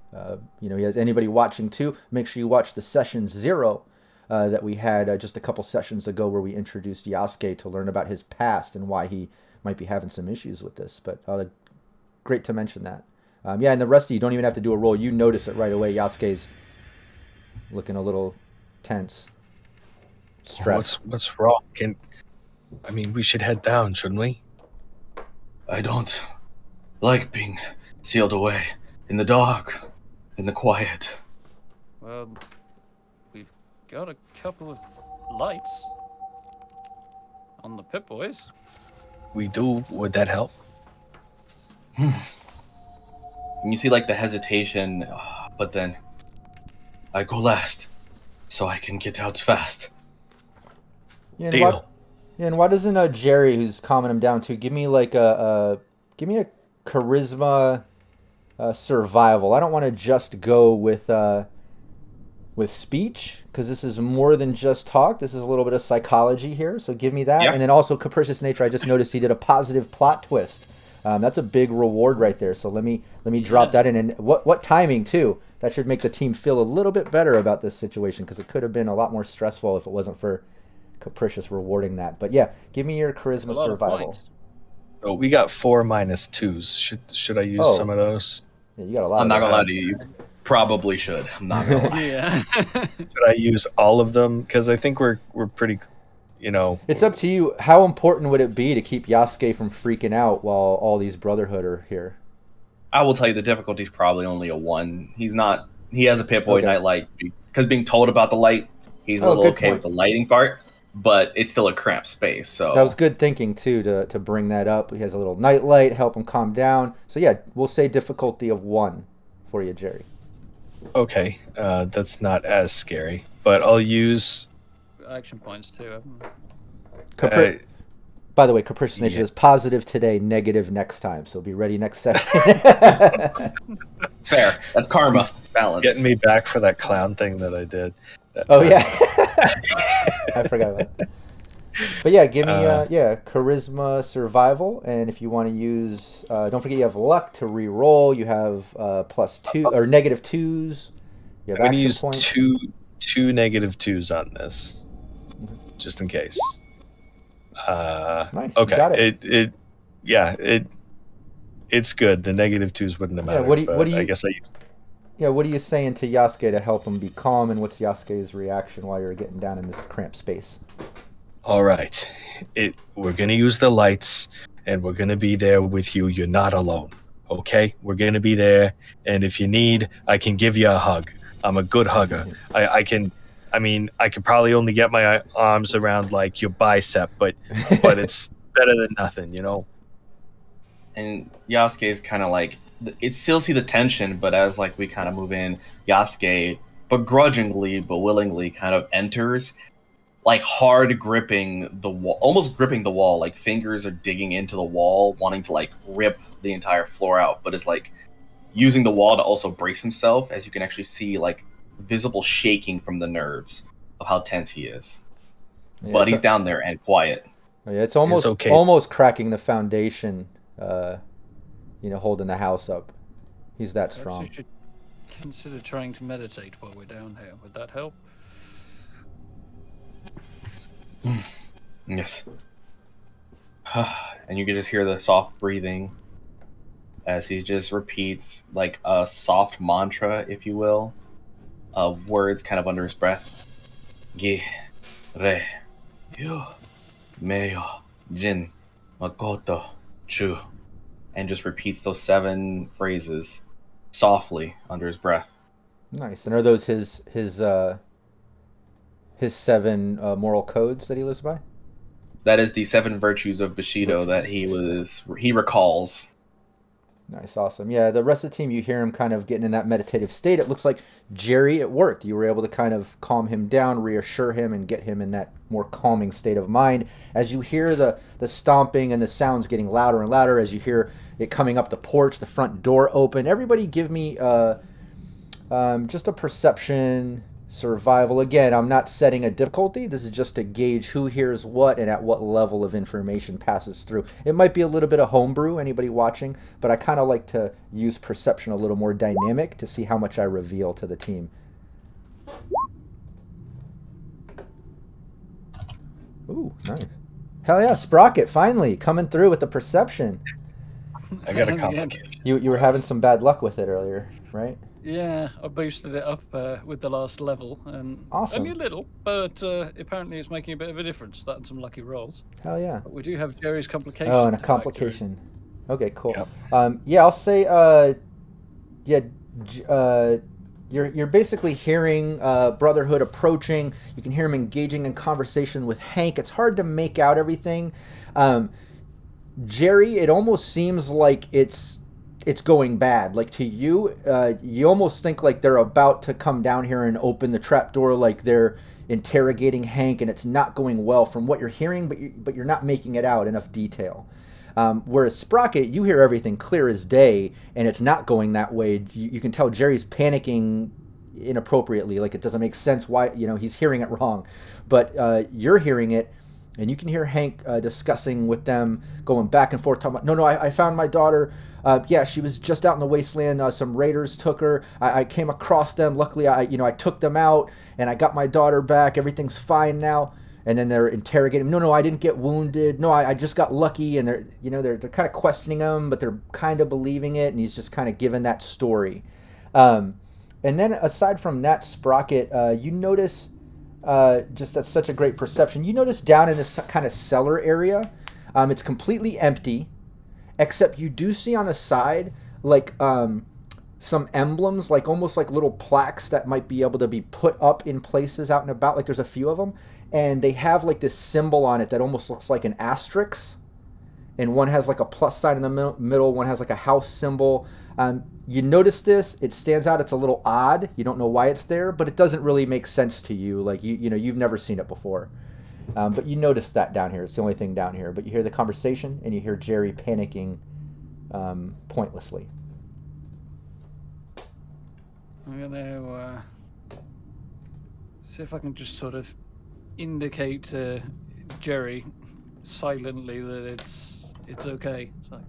He has anybody watching too. Make sure you watch the session 0 that we had just a couple sessions ago, where we introduced Yasuke to learn about his past and why he might be having some issues with this. But great to mention that. And the rest of you don't even have to do a roll. You notice it right away. Yasuke's looking a little tense, stressed. What's wrong? We should head down, shouldn't we? I don't like being sealed away in the dark, in the quiet. Well, we've got a couple of lights on the Pip-Boys. We do. Would that help? And you see like the hesitation, but then I go last, so I can get out fast. Yeah, Deal. and why doesn't Jerry, who's calming him down too, give me a charisma survival? I don't want to just go with speech, because this is more than just talk. This is a little bit of psychology here, so give me that. Yeah. And then also capricious nature. I just noticed he did a positive plot twist. That's a big reward right there. So let me drop that in. And what timing too? That should make the team feel a little bit better about this situation, because it could have been a lot more stressful if it wasn't for capricious rewarding that. But yeah, give me your charisma survival. Oh, we got 4 -2s. Should I use some of those? Yeah, you got a lot. I'm not gonna lie to you. You probably should. I'm not gonna lie. Yeah. Should I use all of them? Because I think we're pretty. It's up to you. How important would it be to keep Yasuke from freaking out while all these Brotherhood are here? I will tell you the difficulty's probably only a 1. He has a Pip-Boy nightlight, because being told about the light, he's a little okay with the lighting part, but it's still a cramped space. So that was good thinking too, to bring that up. He has a little nightlight, help him calm down. So yeah, we'll say difficulty of 1 for you, Jerry. Okay, that's not as scary, but I'll use Action points too, haven't we? By the way, capricious nature is positive today, negative next time. So be ready next session. it's fair. That's karma. Balance. Getting me back for that clown thing that I did. Yeah, I forgot about that. But yeah, give me charisma survival, and if you want to use, don't forget you have luck to re-roll. You have +2 or -2s. You have I'm gonna action use points. two -2s on this, just in case. Nice. Okay. You got it. It's good. The -2s wouldn't have mattered. what do you? I guess what are you saying to Yasuke to help him be calm, and what's Yasuke's reaction while you're getting down in this cramped space? All right. We're going to use the lights, and we're going to be there with you. You're not alone, okay? We're going to be there, and if you need, I can give you a hug. I'm a good hugger. I could probably only get my arms around, like, your bicep, but it's better than nothing, And Yasuke is kind of like, it still see the tension, but as like we kind of move in, Yasuke begrudgingly but willingly kind of enters, like hard gripping the wall, almost gripping the wall, like fingers are digging into the wall, wanting to like rip the entire floor out, but is like using the wall to also brace himself, as you can actually see like visible shaking from the nerves of how tense he is. Yeah, but he's down there and quiet. Yeah, it's almost okay. almost cracking the foundation, holding the house up. He's that strong. Perhaps we should consider trying to meditate while we're down here. Would that help? Yes. And you can just hear the soft breathing as he just repeats like a soft mantra, if you will, of words kind of under his breath. Gi, re, yu, meyo, jin, makoto, chu. And just repeats those 7 phrases softly under his breath. Nice. And are those his 7 moral codes that he lives by? That is the 7 virtues of Bushido that he recalls. Nice, awesome. Yeah, the rest of the team, you hear him kind of getting in that meditative state. It looks like Jerry, it worked. You were able to kind of calm him down, reassure him, and get him in that more calming state of mind. As you hear the stomping and the sounds getting louder and louder, as you hear it coming up the porch, the front door open. Everybody give me just a perception survival. Again, I'm not setting a difficulty. This is just to gauge who hears what and at what level of information passes through. It might be a little bit of homebrew, anybody watching, but I kind of like to use perception a little more dynamic to see how much I reveal to the team. Ooh, nice. Hell yeah, Sprocket, finally, coming through with the perception. I got a complication. You were having some bad luck with it earlier, right? Yeah, I boosted it up with the last level, and Awesome. only a little, but apparently it's making a bit of a difference. That and some lucky rolls. Hell yeah. But we do have Jerry's complication. Oh, and a to factor in. complication. Okay, cool. Yep. Yeah, I'll say, you're basically hearing Brotherhood approaching. You can hear him engaging in conversation with Hank. It's hard to make out everything. Jerry, it almost seems like it's going bad. Like to you, you almost think like they're about to come down here and open the trapdoor, like they're interrogating Hank, and it's not going well from what you're hearing, but you're not making it out enough detail. Whereas Sprocket, you hear everything clear as day, and it's not going that way. You can tell Jerry's panicking inappropriately, like it doesn't make sense why, he's hearing it wrong. But you're hearing it, and you can hear Hank discussing with them, going back and forth, talking about, no, I found my daughter. Yeah, she was just out in the wasteland. Some raiders took her. I came across them. Luckily, I took them out, and I got my daughter back. Everything's fine now. And then they're interrogating him. No, I didn't get wounded. No, I just got lucky. And they're kind of questioning him, but they're kind of believing it. And he's just kind of giving that story. And then aside from that, Sprocket, you notice, just that's such a great perception. You notice down in this kind of cellar area, it's completely empty, except you do see on the side like some emblems, like almost like little plaques that might be able to be put up in places out and about. Like there's a few of them, and they have like this symbol on it that almost looks like an asterisk, and one has like a plus sign in the middle, one has like a house symbol. You notice this, it stands out, it's a little odd, you don't know why it's there, but it doesn't really make sense to you, like you've never seen it before. But you notice that down here, it's the only thing down here, but you hear the conversation and you hear Jerry panicking pointlessly. I'm going to see if I can just sort of indicate to Jerry silently that it's okay. So.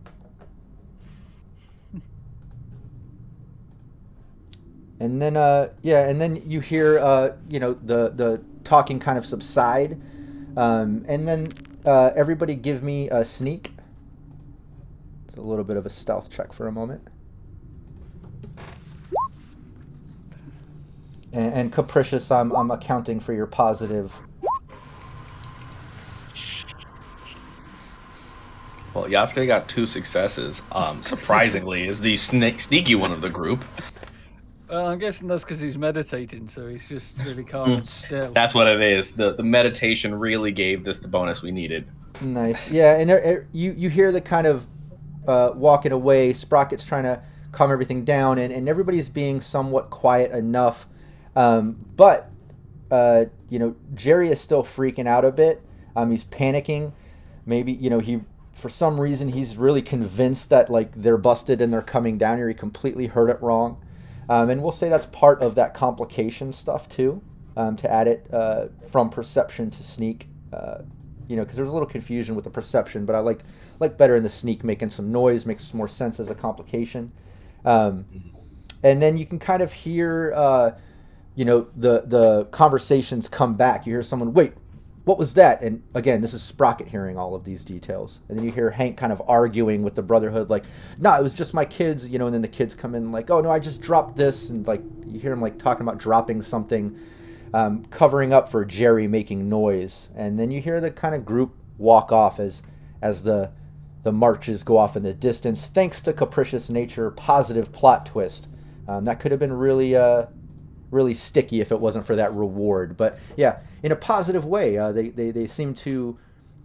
And then and then you hear the talking kind of subside, and then everybody give me a sneak. It's a little bit of a stealth check for a moment. And Capricious, I'm accounting for your positive. Well, Yasuke got 2 successes. Surprisingly, is the sneaky one of the group. I'm guessing that's because he's meditating, so he's just really calm and still. That's what it is. The meditation really gave this the bonus we needed. Nice. Yeah, and you hear the kind of walking away. Sprocket's trying to calm everything down, and everybody's being somewhat quiet enough. But Jerry is still freaking out a bit. He's panicking. Maybe, he, for some reason, he's really convinced that, like, they're busted and they're coming down here. He completely heard it wrong. And we'll say that's part of that complication stuff, too, to add it from perception to sneak. Because there's a little confusion with the perception, but I like better in the sneak, making some noise, makes more sense as a complication. And then you can kind of hear, the conversations come back. You hear someone, wait, what was that? And again, this is Sprocket hearing all of these details. And then you hear Hank kind of arguing with the Brotherhood, like, no, it was just my kids, and then the kids come in like, oh, no, I just dropped this. And like, you hear him like talking about dropping something, covering up for Jerry making noise. And then you hear the kind of group walk off as the marches go off in the distance, thanks to Capricious Nature, positive plot twist. That could have been really sticky if it wasn't for that reward. But yeah, in a positive way, they seem to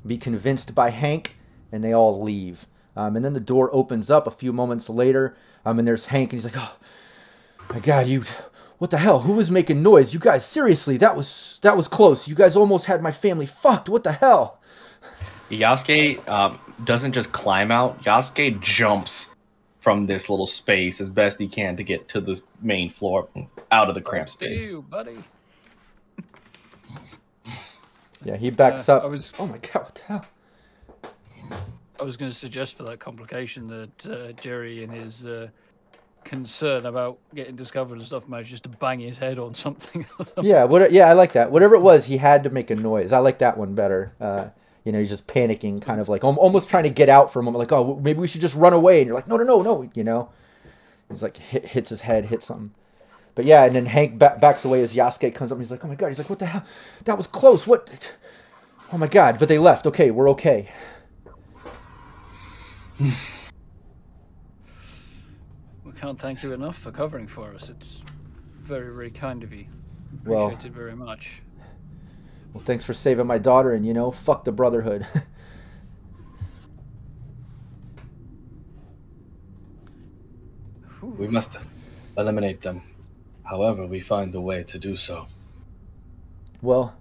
be convinced by Hank, and they all leave. And then the door opens up a few moments later, and there's Hank, and he's like, "Oh my God, what the hell? Who was making noise? You guys, seriously, that was close. You guys almost had my family fucked. What the hell?" Yasuke doesn't just climb out. Yasuke jumps from this little space as best he can to get to the main floor, out of the cramped space. You, buddy. Yeah, he backs up. Oh my God, what the hell? I was going to suggest for that complication that Jerry, in his concern about getting discovered and stuff, managed just to bang his head on something. Yeah, I like that. Whatever it was, he had to make a noise. I like that one better. He's just panicking, kind of like almost trying to get out for a moment, like, oh, maybe we should just run away. And you're like, no. He's like, hits his head, hits something. But yeah, and then Hank backs away as Yasuke comes up. And he's like, oh my God. He's like, what the hell? That was close. What? Oh my God. But they left. Okay, we're okay. We can't thank you enough for covering for us. It's very, very kind of you. Appreciate it very much. Well, thanks for saving my daughter, and fuck the Brotherhood. We must eliminate them. However, we find the way to do so. Well,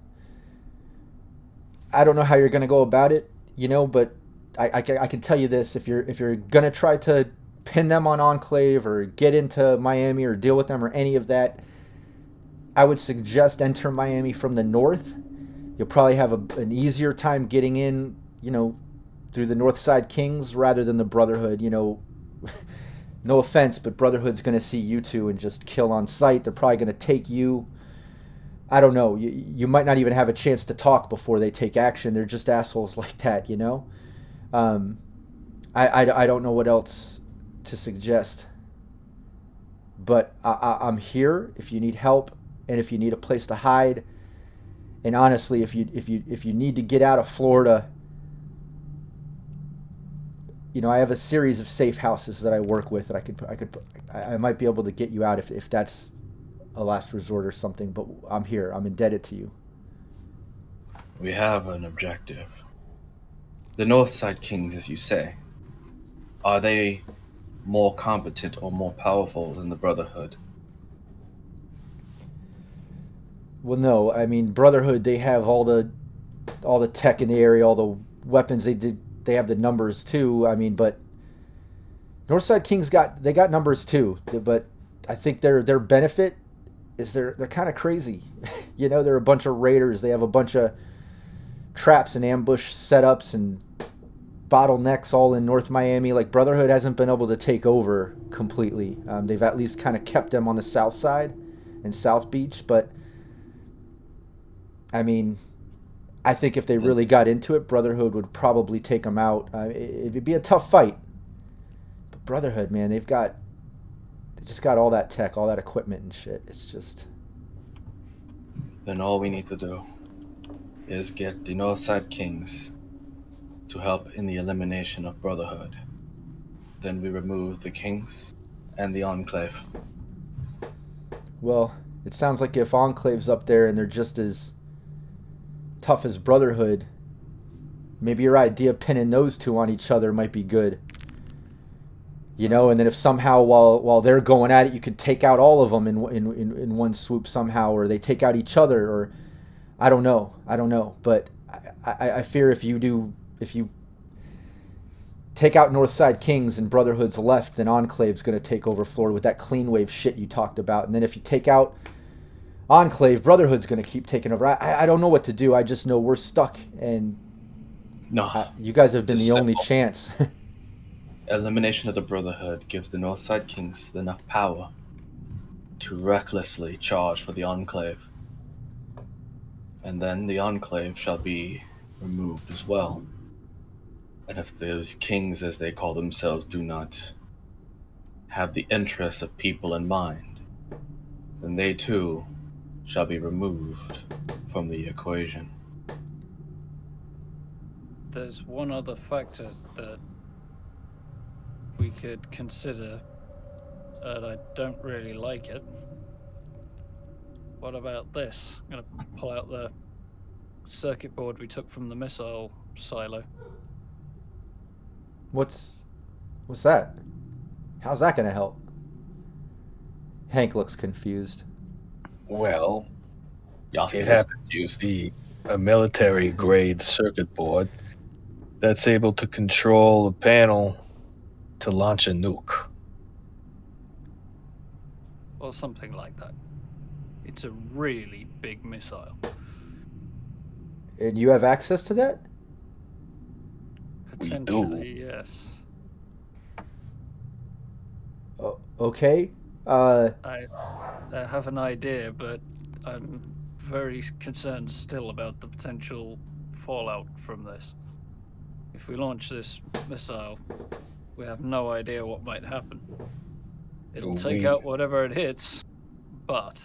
I don't know how you're gonna go about it, but I can tell you this: if you're gonna try to pin them on Enclave or get into Miami or deal with them or any of that, I would suggest enter Miami from the north. You'll probably have an easier time getting in, through the Northside Kings rather than the Brotherhood. No offense, but Brotherhood's going to see you two and just kill on sight. They're probably going to take you. I don't know. You might not even have a chance to talk before they take action. They're just assholes like that, I don't know what else to suggest. But I'm here if you need help and if you need a place to hide. And honestly, if you need to get out of Florida, I have a series of safe houses that I work with that I might be able to get you out if that's a last resort or something. But I'm here. I'm indebted to you. We have an objective. The Northside Kings, as you say, are they more competent or more powerful than the Brotherhood? Well, no. I mean, Brotherhood, they have all the tech in the area, all the weapons. They have the numbers too. I mean, but Northside Kings got numbers too. But I think their benefit is they're kind of crazy. They're a bunch of raiders. They have a bunch of traps and ambush setups and bottlenecks all in North Miami. Like, Brotherhood hasn't been able to take over completely. They've at least kind of kept them on the south side and South Beach, but I mean, I think if they really got into it, Brotherhood would probably take them out. It'd be a tough fight. But Brotherhood, man, they just got all that tech, all that equipment and shit. It's just... Then all we need to do is get the Northside Kings to help in the elimination of Brotherhood. Then we remove the Kings and the Enclave. Well, it sounds like if Enclave's up there and they're just as tough as Brotherhood, maybe your idea of pinning those two on each other might be good. And then if somehow while they're going at it, you could take out all of them in one swoop somehow, or they take out each other, or I don't know. But I fear if you take out Northside Kings and Brotherhood's left, then Enclave's going to take over Florida with that clean wave shit you talked about. And then if you take out Enclave, Brotherhood's going to keep taking over. I don't know what to do. I just know we're stuck, and you guys have been the only chance. Elimination of the Brotherhood gives the Northside Kings enough power to recklessly charge for the Enclave. And then the Enclave shall be removed as well. And if those kings, as they call themselves, do not have the interests of people in mind, then they too shall be removed from the equation. There's one other factor that we could consider, and I don't really like it. What about this? I'm going to pull out the circuit board we took from the missile silo. What's that? How's that going to help? Hank looks confused. Well, Yasuke it is happens to confused. be a military-grade circuit board that's able to control a panel to launch a nuke. Or something like that. It's a really big missile. And you have access to that? We do. Potentially, yes. Okay. I have an idea, but I'm very concerned still about the potential fallout from this. If we launch this missile, we have no idea what might happen. It'll take out whatever it hits, but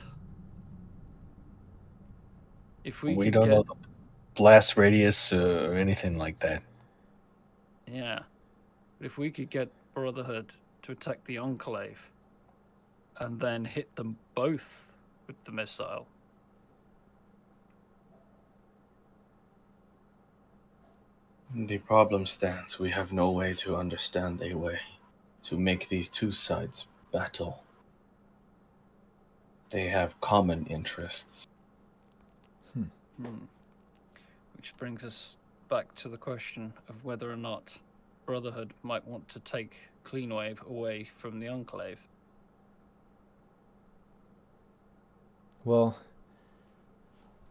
if we could don't get... know the blast radius or anything like that. Yeah. But if we could get Brotherhood to attack the Enclave and then hit them both with the missile. The problem stands. We have no way to understand a way to make these two sides battle. They have common interests. Which brings us back to the question of whether or not Brotherhood might want to take Cleanwave away from the Enclave. Well,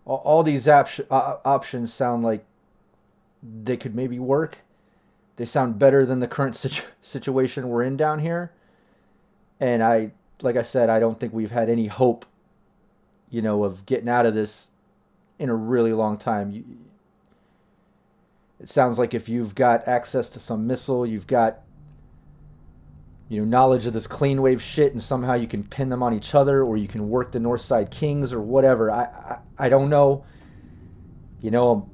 all these options sound like they could maybe work. They sound better than the current situation we're in down here. And like I said, I don't think we've had any hope, of getting out of this in a really long time. It sounds like if you've got access to some missile, you've got, knowledge of this clean wave shit, and somehow you can pin them on each other, or you can work the Northside Kings or whatever. I don't know. I'm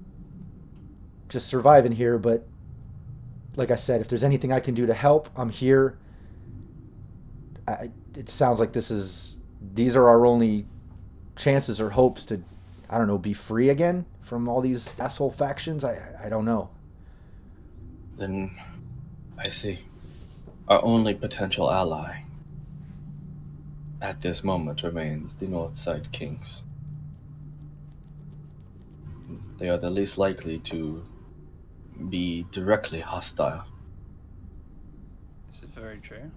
just surviving here, but like I said, if there's anything I can do to help, I'm here. It sounds like these are our only chances or hopes to, I don't know, be free again from all these asshole factions. I don't know. Then I see. Our only potential ally at this moment remains the Northside Kings. They are the least likely to be directly hostile. This is very true.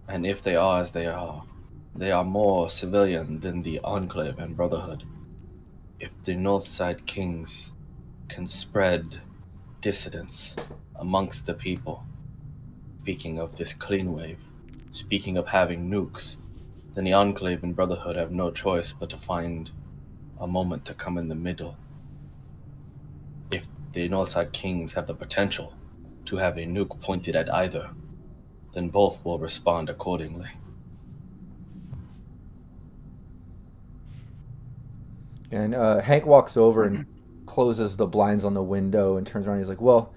And if they are as they are more civilian than the Enclave and Brotherhood. If the Northside Kings can spread dissidence amongst the people, speaking of this clean wave, speaking of having nukes, then the Enclave and Brotherhood have no choice but to find a moment to come in the middle. If the Northside Kings have the potential to have a nuke pointed at either, then both will respond accordingly. And Hank walks over and closes the blinds on the window and turns around. He's like, "Well,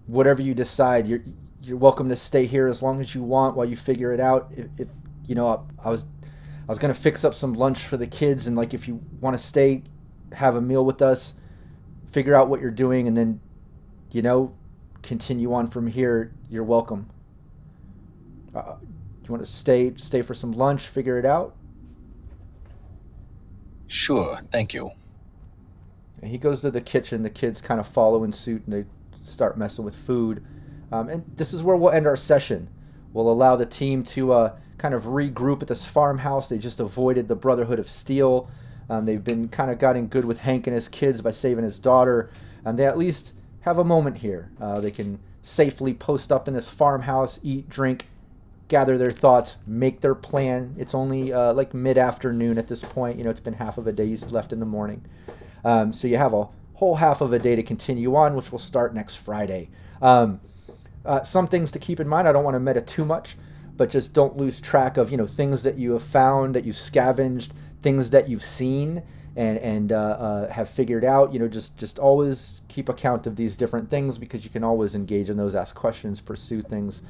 whatever you decide, you're welcome to stay here as long as you want while you figure it out. If I was gonna fix up some lunch for the kids, and like if you want to stay, have a meal with us, figure out what you're doing, and then, continue on from here. You're welcome. You want to stay for some lunch, figure it out?" Sure, thank you. And he goes to the kitchen. The kids kind of follow in suit, and they start messing with food. And this is where we'll end our session. We'll allow the team to kind of regroup at this farmhouse. They just avoided the Brotherhood of Steel. They've been kind of gotten good with Hank and his kids by saving his daughter. And they at least have a moment here. They can safely post up in this farmhouse, eat, drink, gather their thoughts, make their plan. It's only like mid-afternoon at this point. It's been half of a day left in the morning. So you have a whole half of a day to continue on, which will start next Friday. Some things to keep in mind. I don't want to meta too much, but just don't lose track of, things that you have found, that you've scavenged, things that you've seen and have figured out. Just always keep account of these different things, because you can always engage in those, ask questions, pursue things.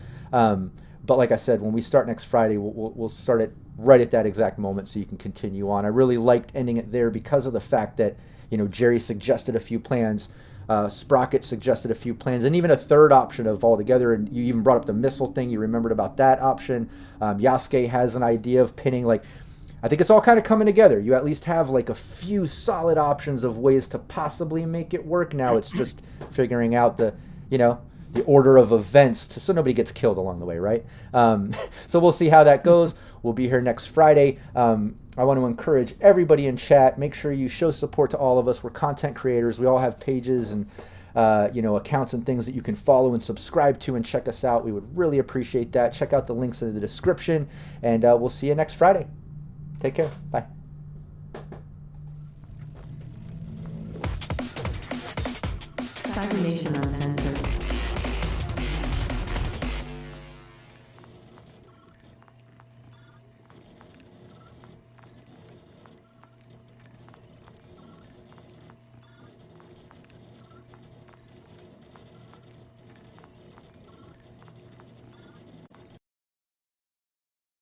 But like I said, when we start next Friday, we'll start it right at that exact moment so you can continue on. I really liked ending it there because of the fact that, Jerry suggested a few plans Sprocket suggested a few plans, and even a third option of altogether. And you even brought up the missile thing. You remembered about that option. Yasuke has an idea of pinning, like, I think it's all kind of coming together. You at least have like a few solid options of ways to possibly make it work. Now it's just figuring out the order of events so nobody gets killed along the way, right? So we'll see how that goes. We'll be here next Friday. I want to encourage everybody in chat. Make sure you show support to all of us. We're content creators. We all have pages and accounts and things that you can follow and subscribe to and check us out. We would really appreciate that. Check out the links in the description, and we'll see you next Friday. Take care. Bye. Cybernation Uncensored.